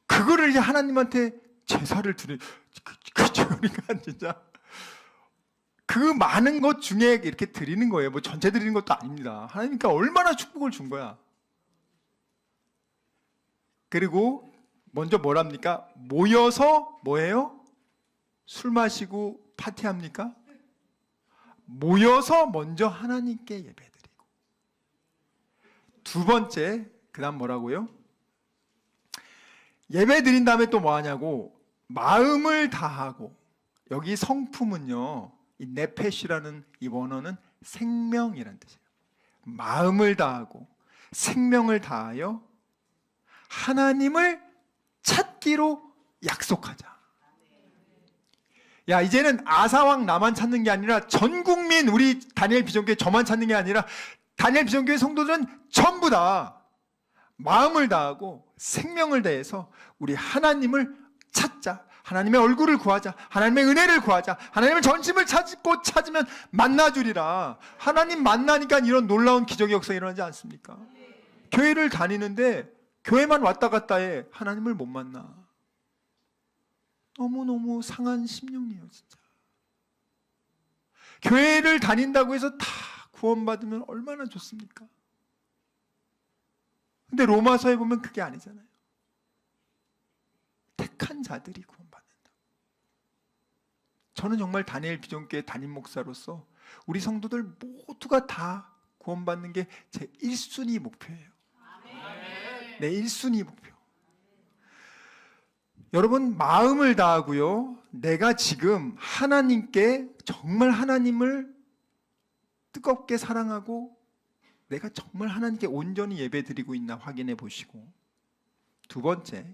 그거를 이제 하나님한테 제사를 드리. 그죠? 그러니까 진짜 그 많은 것 중에 이렇게 드리는 거예요. 뭐 전체 드리는 것도 아닙니다. 하나님께 얼마나 축복을 준 거야. 그리고 먼저 뭐랍니까? 모여서 뭐예요? 술 마시고 파티합니까? 모여서 먼저 하나님께 예배드리고, 두 번째, 그 다음 뭐라고요? 예배드린 다음에 또 뭐 하냐고, 마음을 다하고. 여기 성품은요, 이 네페시라는 이 원어는 생명이라는 뜻이에요. 마음을 다하고 생명을 다하여 하나님을 찾기로 약속하자. 야, 이제는 아사왕 나만 찾는 게 아니라 전 국민, 우리 다니엘 비전교회 저만 찾는 게 아니라 다니엘 비전교회 성도들은 전부 다 마음을 다하고 생명을 다해서 우리 하나님을 찾자. 하나님의 얼굴을 구하자. 하나님의 은혜를 구하자. 하나님의 전심을 찾으면 만나주리라. 하나님 만나니까 이런 놀라운 기적의 역사가 일어나지 않습니까? 교회를 다니는데 교회만 왔다 갔다 해. 하나님을 못 만나. 너무너무 상한 심령이에요, 진짜. 교회를 다닌다고 해서 다 구원받으면 얼마나 좋습니까? 근데 로마서에 보면 그게 아니잖아요. 택한 자들이 구원받는다. 저는 정말 다니엘 비전교회 담임 목사로서 우리 성도들 모두가 다 구원받는 게 제 1순위 목표예요. 내 1순위 목표. 여러분, 마음을 다하고요, 내가 지금 하나님께 정말 하나님을 뜨겁게 사랑하고 내가 정말 하나님께 온전히 예배드리고 있나 확인해 보시고, 두 번째,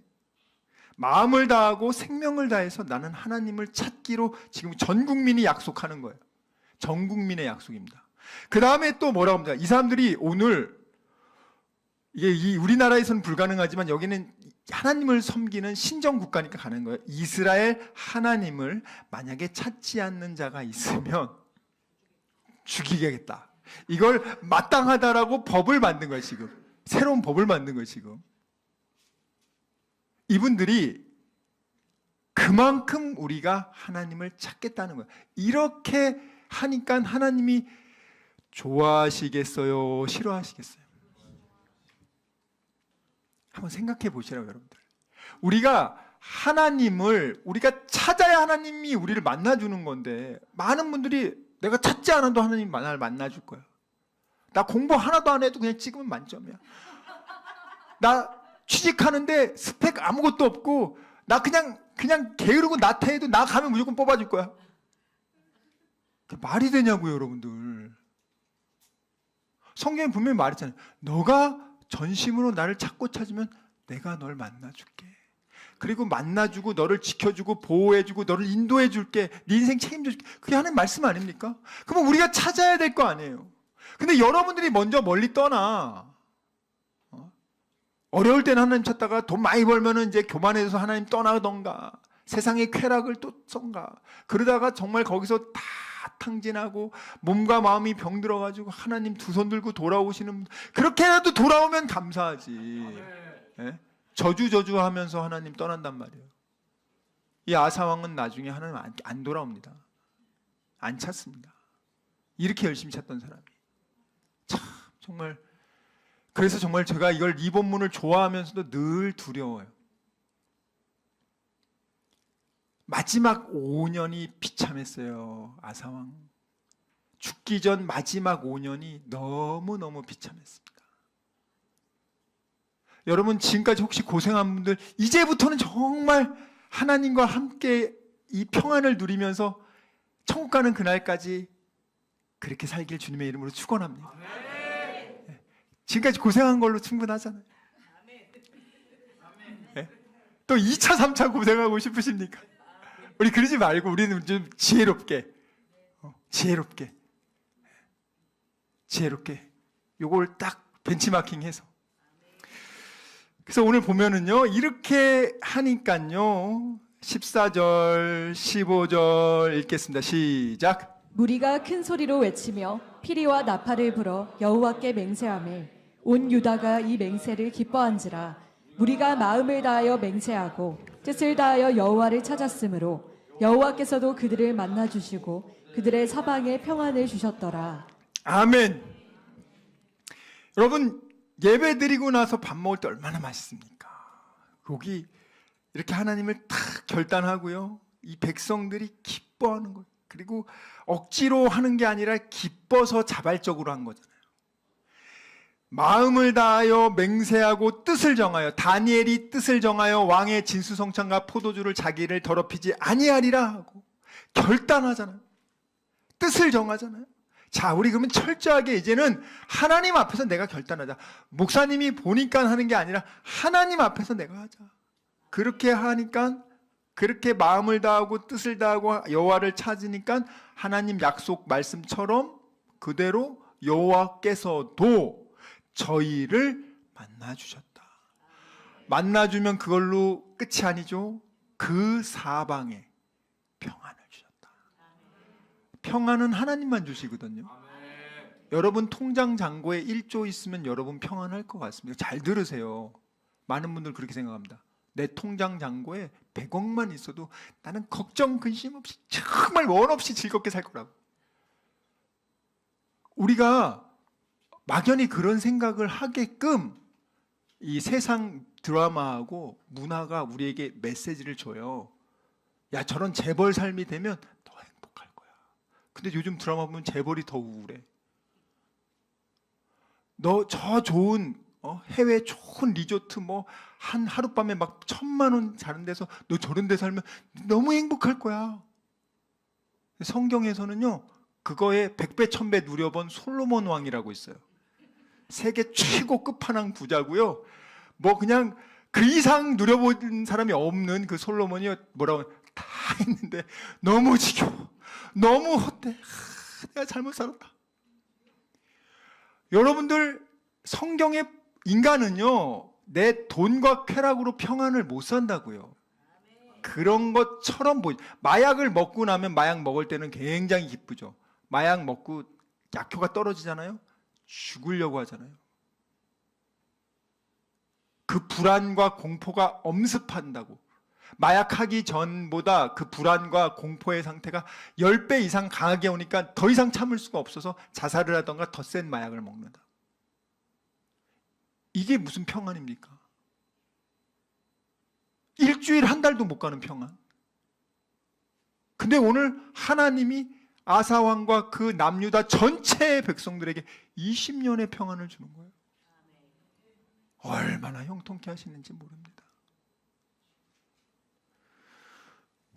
마음을 다하고 생명을 다해서 나는 하나님을 찾기로 지금 전 국민이 약속하는 거예요. 전 국민의 약속입니다. 그 다음에 또 뭐라고 합니까? 이 사람들이 오늘, 이게 우리나라에서는 불가능하지만 여기는 하나님을 섬기는 신정 국가니까 가는 거예요. 이스라엘 하나님을 만약에 찾지 않는 자가 있으면 죽이겠다. 이걸 마땅하다라고 법을 만든 거예요, 지금. 새로운 법을 만든 거예요, 지금. 이분들이 그만큼 우리가 하나님을 찾겠다는 거예요. 이렇게 하니까 하나님이 좋아하시겠어요? 싫어하시겠어요? 한번 생각해 보시라고, 여러분들. 우리가 찾아야 하나님이 우리를 만나주는 건데, 많은 분들이 내가 찾지 않아도 하나님 나를 만나줄 거야. 나 공부 하나도 안 해도 그냥 찍으면 만점이야. 나 취직하는데 스펙 아무것도 없고, 나 그냥 게으르고 나태해도 나 가면 무조건 뽑아줄 거야. 그게 말이 되냐고요, 여러분들. 성경에 분명히 말했잖아요. 너가 전심으로 나를 찾으면 내가 널 만나줄게. 그리고 만나주고 너를 지켜주고 보호해주고 너를 인도해줄게. 네 인생 책임져줄게. 그게 하나님 말씀 아닙니까? 그러면 우리가 찾아야 될 거 아니에요. 근데 여러분들이 먼저 멀리 떠나. 어려울 때는 하나님 찾다가 돈 많이 벌면은 이제 교만해서 하나님 떠나던가, 세상의 쾌락을 쫓던가, 그러다가 정말 거기서 다 탕진하고 몸과 마음이 병들어가지고 하나님 두 손 들고 돌아오시는, 그렇게라도 돌아오면 감사하지. 예? 저주하면서 하나님 떠난단 말이에요. 이 아사왕은 나중에 하나님 안 돌아옵니다. 안 찾습니다. 이렇게 열심히 찾던 사람이. 참 정말, 그래서 정말 제가 이 본문을 좋아하면서도 늘 두려워요. 마지막 5년이 비참했어요. 아사왕 죽기 전 마지막 5년이 너무너무 비참했습니다. 여러분 지금까지 혹시 고생한 분들, 이제부터는 정말 하나님과 함께 이 평안을 누리면서 천국 가는 그날까지 그렇게 살길 주님의 이름으로 축원합니다. 지금까지 고생한 걸로 충분하잖아요. 네? 또 2차, 3차 고생하고 싶으십니까? 우리 그러지 말고 우리는 좀 지혜롭게 요걸 딱 벤치마킹해서. 그래서 오늘 보면은요, 이렇게 하니까요, 14절, 15절 읽겠습니다. 시작. 무리가 큰 소리로 외치며 피리와 나팔을 불어 여호와께 맹세하매 온 유다가 이 맹세를 기뻐한지라. 무리가 마음을 다하여 맹세하고 뜻을 다하여 여호와를 찾았으므로 여호와께서도 그들을 만나 주시고 그들의 사방에 평안을 주셨더라. 아멘. 여러분, 예배 드리고 나서 밥 먹을 때 얼마나 맛있습니까? 거기 이렇게 하나님을 탁 결단하고요, 이 백성들이 기뻐하는 거예요. 그리고 억지로 하는 게 아니라 기뻐서 자발적으로 한 거잖아요. 마음을 다하여 맹세하고 뜻을 정하여, 다니엘이 뜻을 정하여 왕의 진수성찬과 포도주를 자기를 더럽히지 아니하리라 하고 결단하잖아요. 뜻을 정하잖아요. 자, 우리 그러면 철저하게 이제는 하나님 앞에서 내가 결단하자. 목사님이 보니까 하는 게 아니라 하나님 앞에서 내가 하자. 그렇게 하니까, 그렇게 마음을 다하고 뜻을 다하고 여호와를 찾으니까 하나님 약속 말씀처럼 그대로 여호와께서도 저희를 만나주셨다. 만나주면 그걸로 끝이 아니죠. 그 사방에 평안을 주셨다. 평안은 하나님만 주시거든요. 여러분 통장 잔고에 1조 있으면 여러분 평안할 것 같습니다. 잘 들으세요. 많은 분들 그렇게 생각합니다. 내 통장 잔고에 100억만 있어도 나는 걱정 근심 없이 정말 원 없이 즐겁게 살 거라고. 우리가 막연히 그런 생각을 하게끔 이 세상 드라마하고 문화가 우리에게 메시지를 줘요. 야, 저런 재벌 삶이 되면 더 행복할 거야. 근데 요즘 드라마 보면 재벌이 더 우울해. 너 저 좋은 해외 좋은 리조트 뭐 한 하룻밤에 막 1,000만 원 자는 데서 너 저런 데 살면 너무 행복할 거야. 성경에서는요, 그거에 100배 1000배 누려본 솔로몬 왕이라고 있어요. 세계 최고 끝판왕 부자고요. 뭐 그냥 그 이상 누려본 사람이 없는 그 솔로몬이 뭐라고 다 했는데 너무 지겨워, 너무 헛돼, 내가 잘못 살았다. 여러분들, 성경의 인간은요, 내 돈과 쾌락으로 평안을 못 산다고요. 그런 것처럼 보이죠. 마약을 먹고 나면 마약 먹을 때는 굉장히 기쁘죠. 마약 먹고 약효가 떨어지잖아요. 죽으려고 하잖아요. 그 불안과 공포가 엄습한다고. 마약하기 전보다 그 불안과 공포의 상태가 10배 이상 강하게 오니까 더 이상 참을 수가 없어서 자살을 하던가 더 센 마약을 먹는다. 이게 무슨 평안입니까? 일주일 한 달도 못 가는 평안. 근데 오늘 하나님이 아사왕과 그 남유다 전체 백성들에게 20년의 평안을 주는 거예요. 얼마나 형통케 하시는지 모릅니다.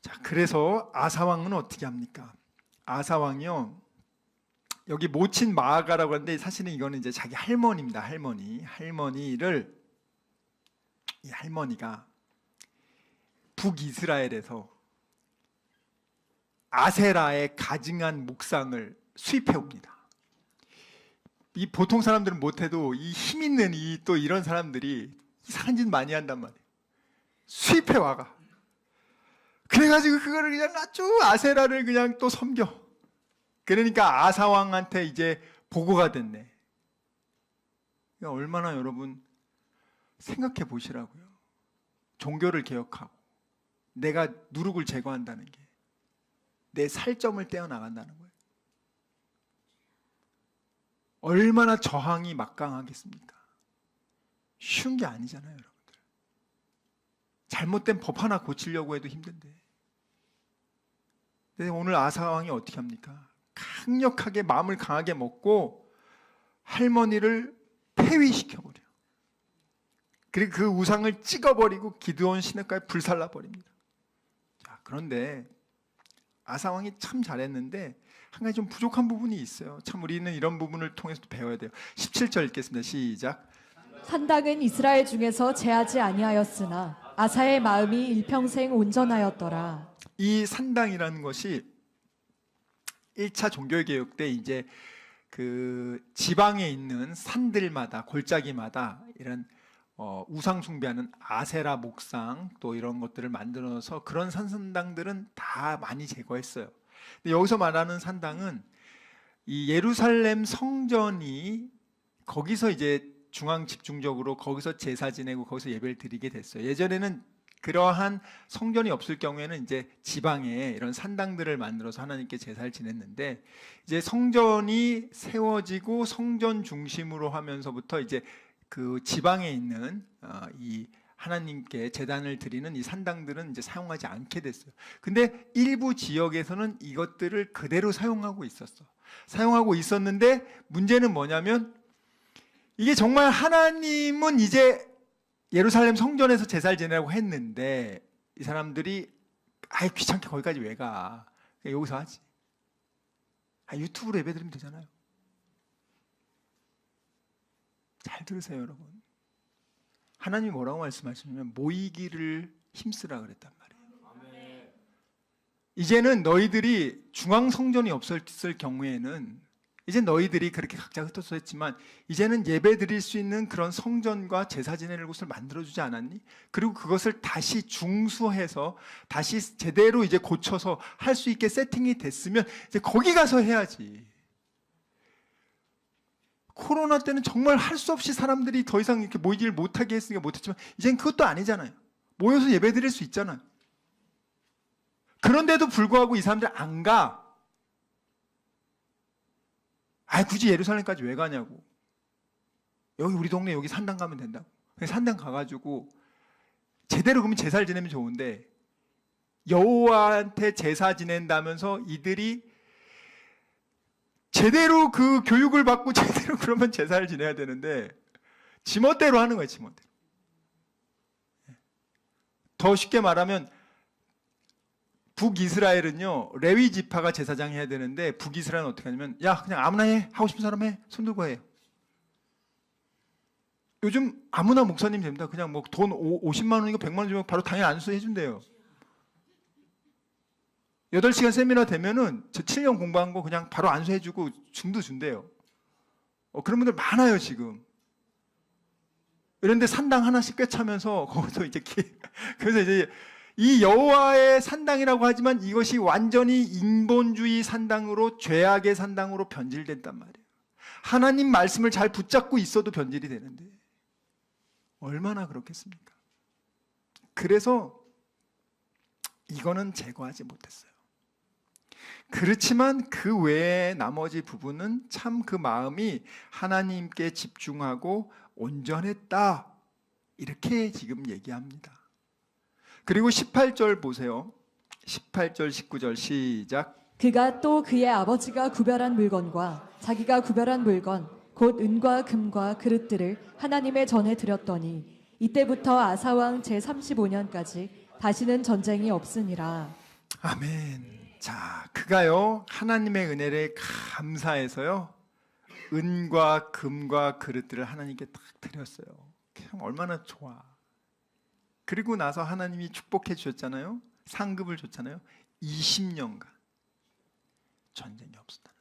자, 그래서 아사왕은 어떻게 합니까? 아사왕이요, 여기 모친 마아가라고 하는데 사실은 이거는 이제 자기 할머니입니다. 할머니를, 이 할머니가 북이스라엘에서 아세라의 가증한 목상을 수입해 옵니다. 이 보통 사람들은 못해도 이 힘 있는 또 이런 사람들이 이상한 짓 많이 한단 말이에요. 수입해 와가. 그래가지고 그거를 그냥 아주 아세라를 그냥 또 섬겨. 그러니까 아사왕한테 이제 보고가 됐네. 그러니까 얼마나 여러분 생각해 보시라고요. 종교를 개혁하고 내가 누룩을 제거한다는 게 내 살점을 떼어나간다는 거예요. 얼마나 저항이 막강하겠습니까? 쉬운 게 아니잖아요, 여러분들. 잘못된 법 하나 고치려고 해도 힘든데. 근데 오늘 아사왕이 어떻게 합니까? 강력하게 마음을 강하게 먹고 할머니를 폐위시켜버려요. 그리고 그 우상을 찍어버리고 기드온 시내가에 불살라버립니다. 자, 그런데 아사왕이 참 잘했는데 한 가지 좀 부족한 부분이 있어요. 참 우리는 이런 부분을 통해서도 배워야 돼요. 17절 읽겠습니다. 시작. 산당은 이스라엘 중에서 제하지 아니하였으나 아사의 마음이 일평생 온전하였더라. 이 산당이라는 것이 1차 종교개혁 때 이제 그 지방에 있는 산들마다 골짜기마다 이런 우상 숭배하는 아세라 목상 또 이런 것들을 만들어서 그런 산당들은 다 많이 제거했어요. 근데 여기서 말하는 산당은 이 예루살렘 성전이 거기서 이제 중앙 집중적으로 거기서 제사 지내고 거기서 예배를 드리게 됐어요. 예전에는 그러한 성전이 없을 경우에는 이제 지방에 이런 산당들을 만들어서 하나님께 제사를 지냈는데 이제 성전이 세워지고 성전 중심으로 하면서부터 이제 그 지방에 있는 이 하나님께 제단을 드리는 이 산당들은 이제 사용하지 않게 됐어요. 근데 일부 지역에서는 이것들을 그대로 사용하고 있었어. 사용하고 있었는데 문제는 뭐냐면 이게 정말 하나님은 이제 예루살렘 성전에서 제사를 지내라고 했는데 이 사람들이 아예 귀찮게 거기까지 왜 가? 그냥 여기서 하지. 유튜브로 예배드리면 되잖아요. 잘 들으세요, 여러분. 하나님이 뭐라고 말씀하시냐면 모이기를 힘쓰라 그랬단 말이에요. 이제는 너희들이 중앙 성전이 없었을 경우에는 이제 너희들이 그렇게 각자 흩어져 했지만 이제는 예배 드릴 수 있는 그런 성전과 제사 지낼 곳을 만들어주지 않았니? 그리고 그것을 다시 중수해서 다시 제대로 이제 고쳐서 할 수 있게 세팅이 됐으면 이제 거기 가서 해야지. 코로나 때는 정말 할 수 없이 사람들이 더 이상 이렇게 모이기를 못하게 했으니까 못했지만 이젠 그것도 아니잖아요. 모여서 예배 드릴 수 있잖아요. 그런데도 불구하고 이 사람들 안 가. 굳이 예루살렘까지 왜 가냐고. 여기 우리 동네 여기 산당 가면 된다고. 산당 가가지고 제대로 그러면 제사를 지내면 좋은데 여호와한테 제사 지낸다면서 이들이 제대로 그 교육을 받고 제대로 그러면 제사를 지내야 되는데 지멋대로 하는 거예요. 지멋대로. 더 쉽게 말하면 북이스라엘은요 레위 지파가 제사장 해야 되는데 북이스라엘은 어떻게 하냐면 야 그냥 아무나 해. 하고 싶은 사람 해. 손 들고 해. 요즘 아무나 목사님 됩니다. 그냥 뭐 돈 50만 원이고 100만 원 주면 바로 당일 안수해 준대요. 8시간 세미나 되면은 저 7년 공부한 거 그냥 바로 안수해주고 중도 준대요. 그런 분들 많아요 지금. 이런데 산당 하나씩 꿰차면서 거기서 이제 그래서 이제 이 여호와의 산당이라고 하지만 이것이 완전히 인본주의 산당으로, 죄악의 산당으로 변질됐단 말이에요. 하나님 말씀을 잘 붙잡고 있어도 변질이 되는데 얼마나 그렇겠습니까? 그래서 이거는 제거하지 못했어요. 그렇지만 그 외에 나머지 부분은 참 그 마음이 하나님께 집중하고 온전했다, 이렇게 지금 얘기합니다. 그리고 18절 보세요. 18절 19절 시작. 그가 또 그의 아버지가 구별한 물건과 자기가 구별한 물건 곧 은과 금과 그릇들을 하나님의 전에 드렸더니 이때부터 아사 왕 제35년까지 다시는 전쟁이 없으니라. 아멘. 자, 그가요 하나님의 은혜를 감사해서요 은과 금과 그릇들을 하나님께 딱 드렸어요. 참 얼마나 좋아. 그리고 나서 하나님이 축복해 주셨잖아요. 상급을 줬잖아요. 20년간 전쟁이 없었다는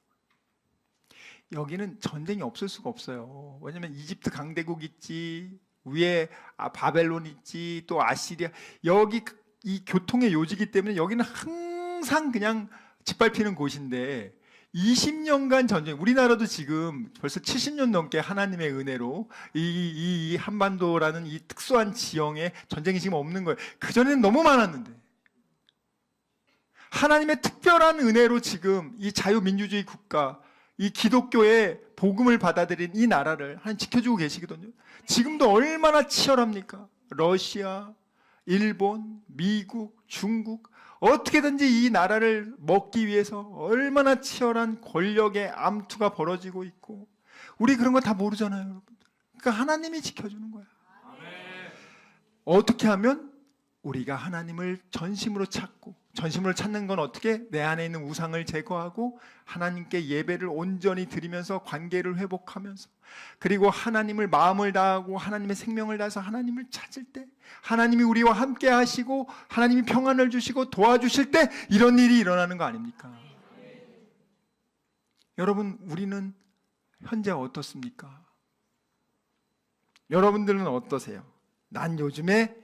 거예요. 여기는 전쟁이 없을 수가 없어요. 왜냐하면 이집트 강대국 있지, 위에 바벨론 있지, 또 아시리아, 여기 이 교통의 요지기 때문에 여기는 항상 그냥 짓밟히는 곳인데 20년간 전쟁, 우리나라도 지금 벌써 70년 넘게 하나님의 은혜로 이 한반도라는 이 특수한 지형에 전쟁이 지금 없는 거예요. 그전에는 너무 많았는데 하나님의 특별한 은혜로 지금 이 자유민주주의 국가, 이 기독교의 복음을 받아들인 이 나라를 하나님 지켜주고 계시거든요. 지금도 얼마나 치열합니까? 러시아, 일본, 미국, 중국, 어떻게든지 이 나라를 먹기 위해서 얼마나 치열한 권력의 암투가 벌어지고 있고, 우리 그런 거 다 모르잖아요, 여러분들. 그러니까 하나님이 지켜주는 거야. 어떻게 하면 우리가 하나님을 전심으로 찾고, 전심으로 찾는 건 어떻게? 내 안에 있는 우상을 제거하고 하나님께 예배를 온전히 드리면서 관계를 회복하면서, 그리고 하나님을 마음을 다하고 하나님의 생명을 다해서 하나님을 찾을 때 하나님이 우리와 함께 하시고 하나님이 평안을 주시고 도와주실 때 이런 일이 일어나는 거 아닙니까? 여러분, 우리는 현재 어떻습니까? 여러분들은 어떠세요? 난 요즘에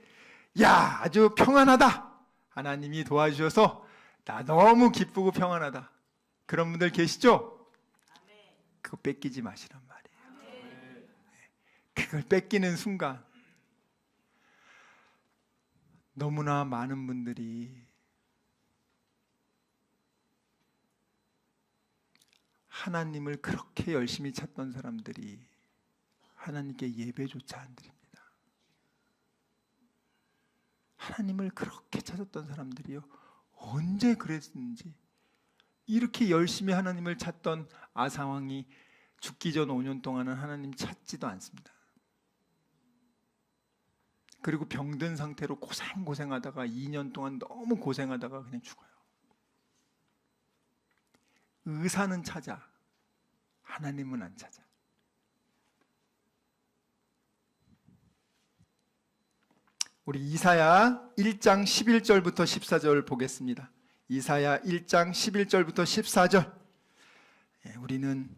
아주 평안하다, 하나님이 도와주셔서 나 너무 기쁘고 평안하다, 그런 분들 계시죠? 그거 뺏기지 마시란 말이에요. 그걸 뺏기는 순간 너무나 많은 분들이 하나님을 그렇게 열심히 찾던 사람들이 하나님께 예배조차 안 드립니다. 하나님을 그렇게 찾았던 사람들이요, 언제 그랬는지, 이렇게 열심히 하나님을 찾던 아사 왕이 죽기 전 5년 동안은 하나님 찾지도 않습니다. 그리고 병든 상태로 고생하다가 2년 동안 너무 고생하다가 그냥 죽어요. 의사는 찾아, 하나님은 안 찾아. 우리 이사야 1장 11절부터 14절 보겠습니다. 이사야 1장 11절부터 14절. 우리는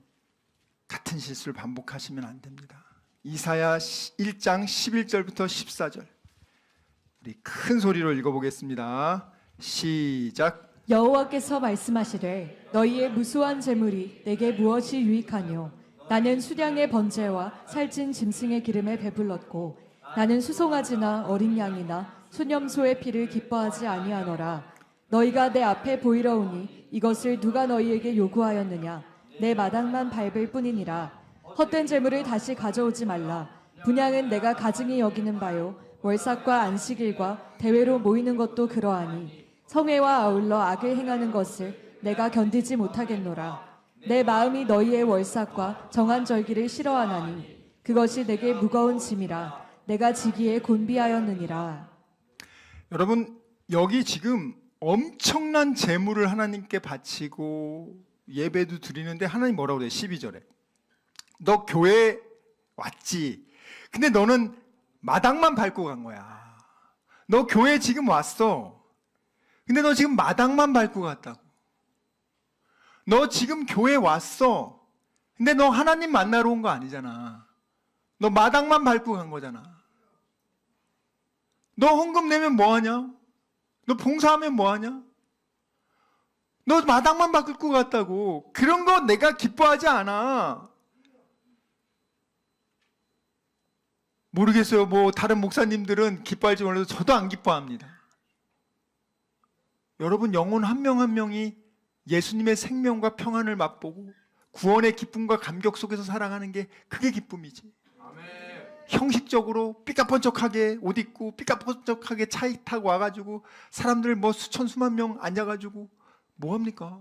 같은 실수를 반복하시면 안 됩니다. 이사야 1장 11절부터 14절. 우리 큰 소리로 읽어보겠습니다. 시작. 여호와께서 말씀하시되 너희의 무수한 재물이 내게 무엇이 유익하뇨? 나는 수량의 번제와 살찐 짐승의 기름에 배불렀고 나는 수송아지나 어린 양이나 수념소의 피를 기뻐하지 아니하노라. 너희가 내 앞에 보이러 오니 이것을 누가 너희에게 요구하였느냐? 내 마당만 밟을 뿐이니라. 헛된 재물을 다시 가져오지 말라. 분향은 내가 가증히 여기는 바요, 월삭과 안식일과 대회로 모이는 것도 그러하니 성회와 아울러 악을 행하는 것을 내가 견디지 못하겠노라. 내 마음이 너희의 월삭과 정한 절기를 싫어하나니 그것이 내게 무거운 짐이라. 내가 지기에 곤비하였느니라. 여러분, 여기 지금 엄청난 재물을 하나님께 바치고 예배도 드리는데 하나님 뭐라고 그래요? 12절에 너 교회 왔지, 근데 너는 마당만 밟고 간 거야. 너 교회 지금 왔어, 근데 너 지금 마당만 밟고 갔다고. 너 지금 교회 왔어, 근데 너 하나님 만나러 온 거 아니잖아. 너 마당만 밟고 간 거잖아. 너 헌금 내면 뭐하냐? 너 봉사하면 뭐하냐? 너 마당만 바꿀 것 같다고. 그런 거 내가 기뻐하지 않아. 모르겠어요. 뭐 다른 목사님들은 기뻐할지 몰라도 저도 안 기뻐합니다. 여러분, 영혼 한 명 한 명이 예수님의 생명과 평안을 맛보고 구원의 기쁨과 감격 속에서 살아가는 게 그게 기쁨이지. 형식적으로 삐까뻔쩍하게 옷 입고 삐까뻔쩍하게 차 타고 와가지고 사람들 뭐 수천 수만 명 앉아가지고 뭐합니까?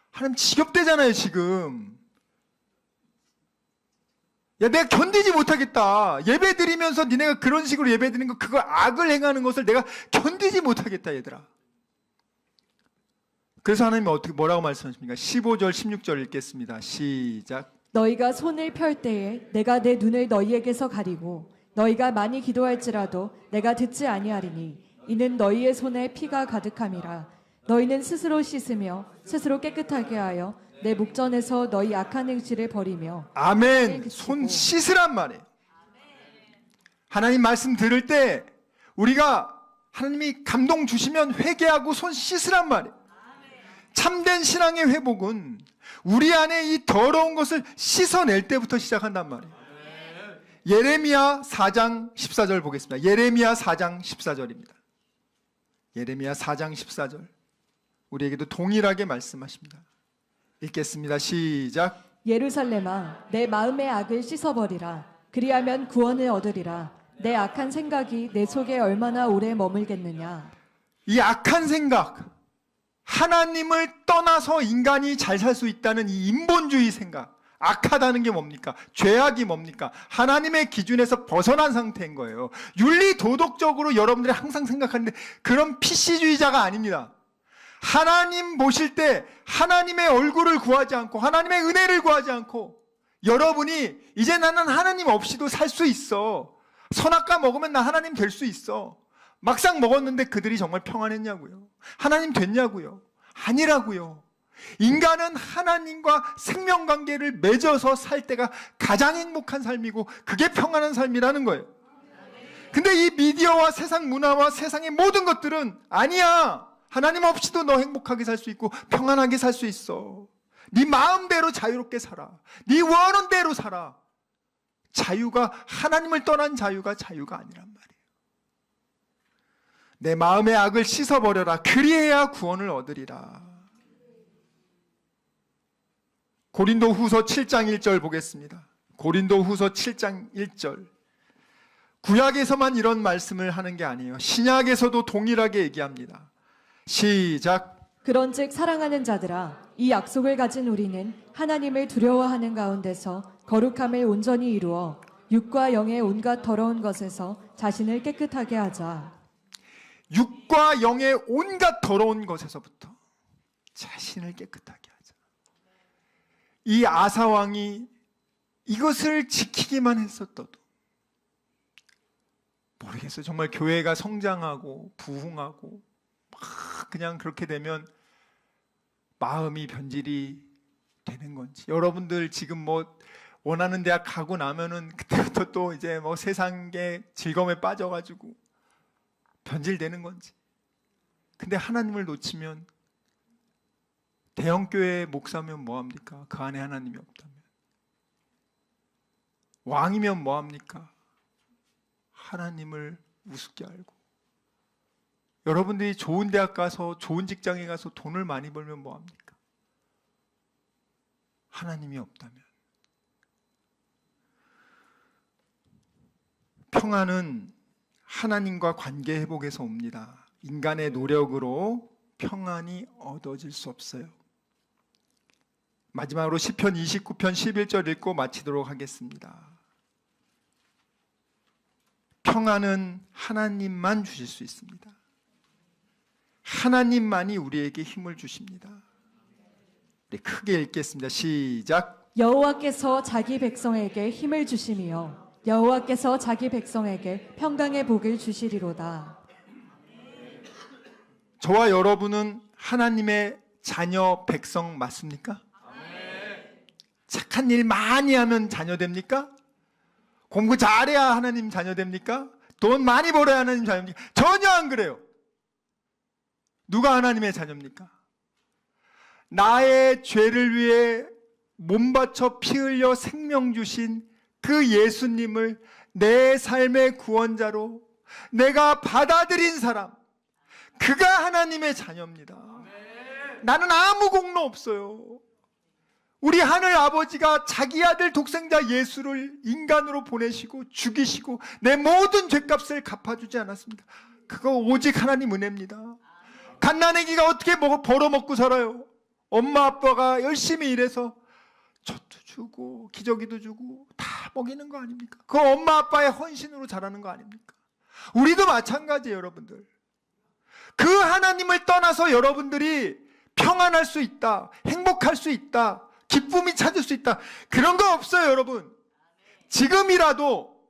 하나님 지겹대잖아요 지금. 야, 내가 견디지 못하겠다. 예배 드리면서 니네가 그런 식으로 예배 드리는 거, 그거 악을 행하는 것을 내가 견디지 못하겠다 얘들아. 그래서 하나님이 어떻게 뭐라고 말씀하십니까? 15절 16절 읽겠습니다. 시작. 너희가 손을 펼 때에 내가 내 눈을 너희에게서 가리고 너희가 많이 기도할지라도 내가 듣지 아니하리니 이는 너희의 손에 피가 가득함이라. 너희는 스스로 씻으며 스스로 깨끗하게 하여 내 목전에서 너희 악한 행실을 버리며. 아멘. 손 씻으란 말이에요. 하나님 말씀 들을 때 우리가 하나님이 감동 주시면 회개하고 손 씻으란 말이에요. 참된 신앙의 회복은 우리 안에 이 더러운 것을 씻어낼 때부터 시작한단 말이에요. 예레미야 4장 14절 보겠습니다. 예레미야 4장 14절입니다. 예레미야 4장 14절. 우리에게도 동일하게 말씀하십니다. 읽겠습니다. 시작. 예루살렘아, 내 마음의 악을 씻어버리라. 그리하면 구원을 얻으리라. 내 악한 생각이 내 속에 얼마나 오래 머물겠느냐. 이 악한 생각, 하나님을 떠나서 인간이 잘 살 수 있다는 이 인본주의 생각, 악하다는 게 뭡니까? 죄악이 뭡니까? 하나님의 기준에서 벗어난 상태인 거예요. 윤리 도덕적으로 여러분들이 항상 생각하는데 그런 PC주의자가 아닙니다. 하나님 보실 때 하나님의 얼굴을 구하지 않고 하나님의 은혜를 구하지 않고 여러분이 이제 나는 하나님 없이도 살 수 있어. 선악과 먹으면 나 하나님 될 수 있어. 막상 먹었는데 그들이 정말 평안했냐고요? 하나님 됐냐고요? 아니라고요. 인간은 하나님과 생명관계를 맺어서 살 때가 가장 행복한 삶이고 그게 평안한 삶이라는 거예요. 근데 이 미디어와 세상 문화와 세상의 모든 것들은 아니야. 하나님 없이도 너 행복하게 살 수 있고 평안하게 살 수 있어. 네 마음대로 자유롭게 살아. 네 원하는 대로 살아. 자유가 하나님을 떠난 자유가 자유가 아니란 말이에요. 내 마음의 악을 씻어버려라. 그리해야 구원을 얻으리라. 고린도후서 7장 1절 보겠습니다. 고린도후서 7장 1절. 구약에서만 이런 말씀을 하는 게 아니에요. 신약에서도 동일하게 얘기합니다. 시작. 그런즉 사랑하는 자들아, 이 약속을 가진 우리는 하나님을 두려워하는 가운데서 거룩함을 온전히 이루어 육과 영의 온갖 더러운 것에서 자신을 깨끗하게 하자. 육과 영의 온갖 더러운 것에서부터 자신을 깨끗하게 하자. 이 아사왕이 이것을 지키기만 했었어도 모르겠어요. 정말 교회가 성장하고 부흥하고 막 그냥 그렇게 되면 마음이 변질이 되는 건지. 여러분들 지금 뭐 원하는 대학 가고 나면은 그때부터 또 이제 뭐 세상의 즐거움에 빠져가지고 변질되는 건지. 근데 하나님을 놓치면 대형교회 목사면 뭐합니까? 그 안에 하나님이 없다면. 왕이면 뭐합니까? 하나님을 우습게 알고. 여러분들이 좋은 대학 가서 좋은 직장에 가서 돈을 많이 벌면 뭐합니까? 하나님이 없다면. 평안은 하나님과 관계 회복에서 옵니다. 인간의 노력으로 평안이 얻어질 수 없어요. 마지막으로 시편 29편 11절 읽고 마치도록 하겠습니다. 평안은 하나님만 주실 수 있습니다. 하나님만이 우리에게 힘을 주십니다. 우리 크게 읽겠습니다. 시작. 여호와께서 자기 백성에게 힘을 주심이요 여호와께서 자기 백성에게 평강의 복을 주시리로다. 저와 여러분은 하나님의 자녀 백성 맞습니까? 착한 일 많이 하면 자녀 됩니까? 공부 잘해야 하나님 자녀 됩니까? 돈 많이 벌어야 하나님 자녀 됩니까? 전혀 안 그래요. 누가 하나님의 자녀입니까? 나의 죄를 위해 몸 바쳐 피 흘려 생명 주신 그 예수님을 내 삶의 구원자로 내가 받아들인 사람, 그가 하나님의 자녀입니다. 나는 아무 공로 없어요. 우리 하늘 아버지가 자기 아들 독생자 예수를 인간으로 보내시고 죽이시고 내 모든 죄값을 갚아주지 않았습니까? 그거 오직 하나님 은혜입니다. 갓난아기가 어떻게 벌어먹고 살아요? 엄마 아빠가 열심히 일해서 젖도 주고 기저귀도 주고 다 먹이는 거 아닙니까? 그 엄마 아빠의 헌신으로 자라는 거 아닙니까? 우리도 마찬가지예요, 여러분들. 그 하나님을 떠나서 여러분들이 평안할 수 있다, 행복할 수 있다, 기쁨이 찾을 수 있다, 그런 거 없어요, 여러분. 지금이라도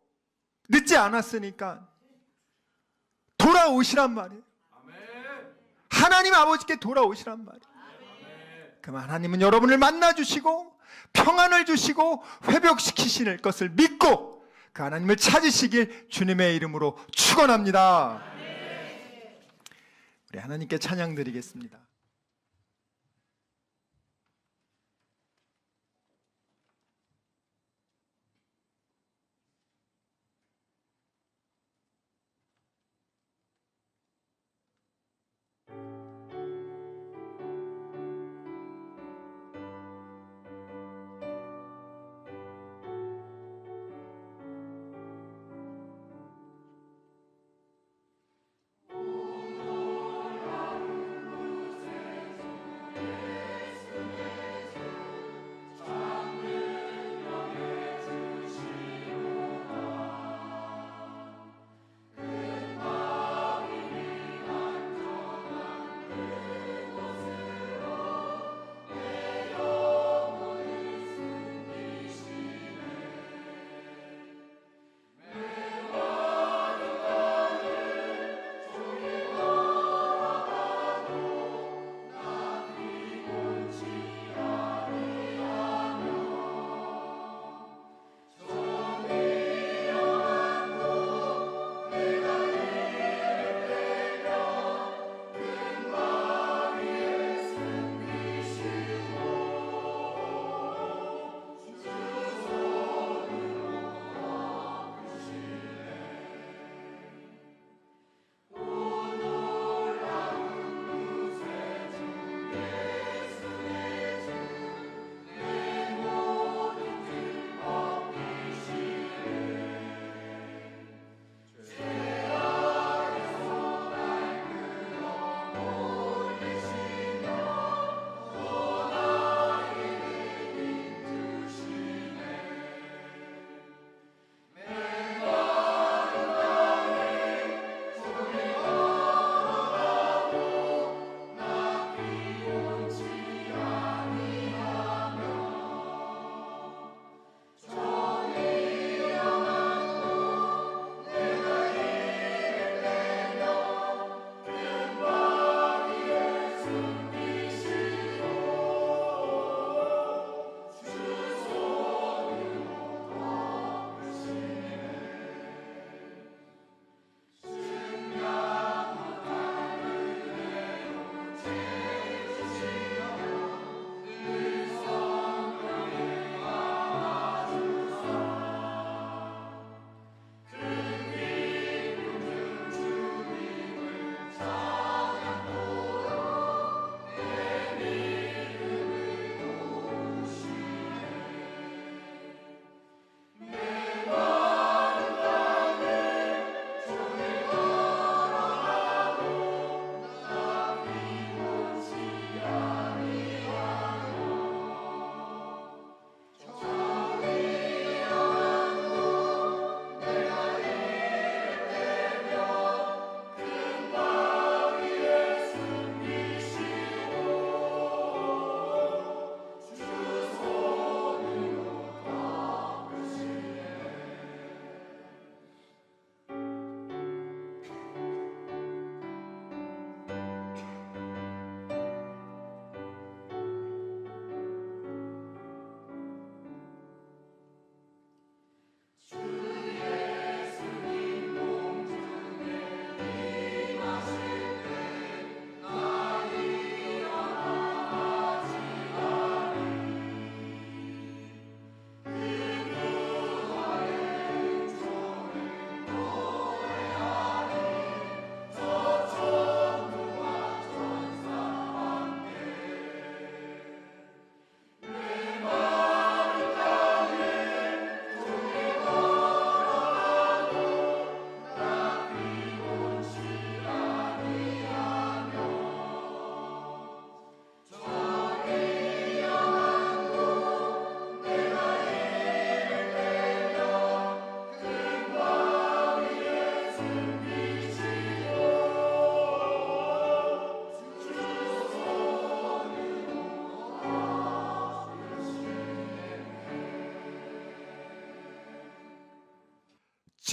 늦지 않았으니까 돌아오시란 말이에요. 하나님 아버지께 돌아오시란 말이에요. 그럼 하나님은 여러분을 만나주시고 평안을 주시고 회복시키실 것을 믿고 그 하나님을 찾으시길 주님의 이름으로 축원합니다. 우리 하나님께 찬양 드리겠습니다.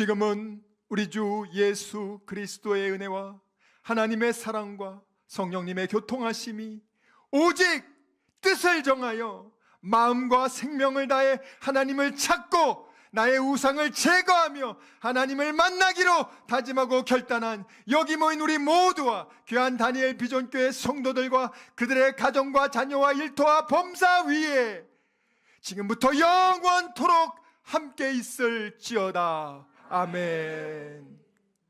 지금은 우리 주 예수 그리스도의 은혜와 하나님의 사랑과 성령님의 교통하심이 오직 뜻을 정하여 마음과 생명을 다해 하나님을 찾고 나의 우상을 제거하며 하나님을 만나기로 다짐하고 결단한 여기 모인 우리 모두와 귀한 다니엘 비전교회 성도들과 그들의 가정과 자녀와 일터와 범사 위에 지금부터 영원토록 함께 있을지어다. 아멘.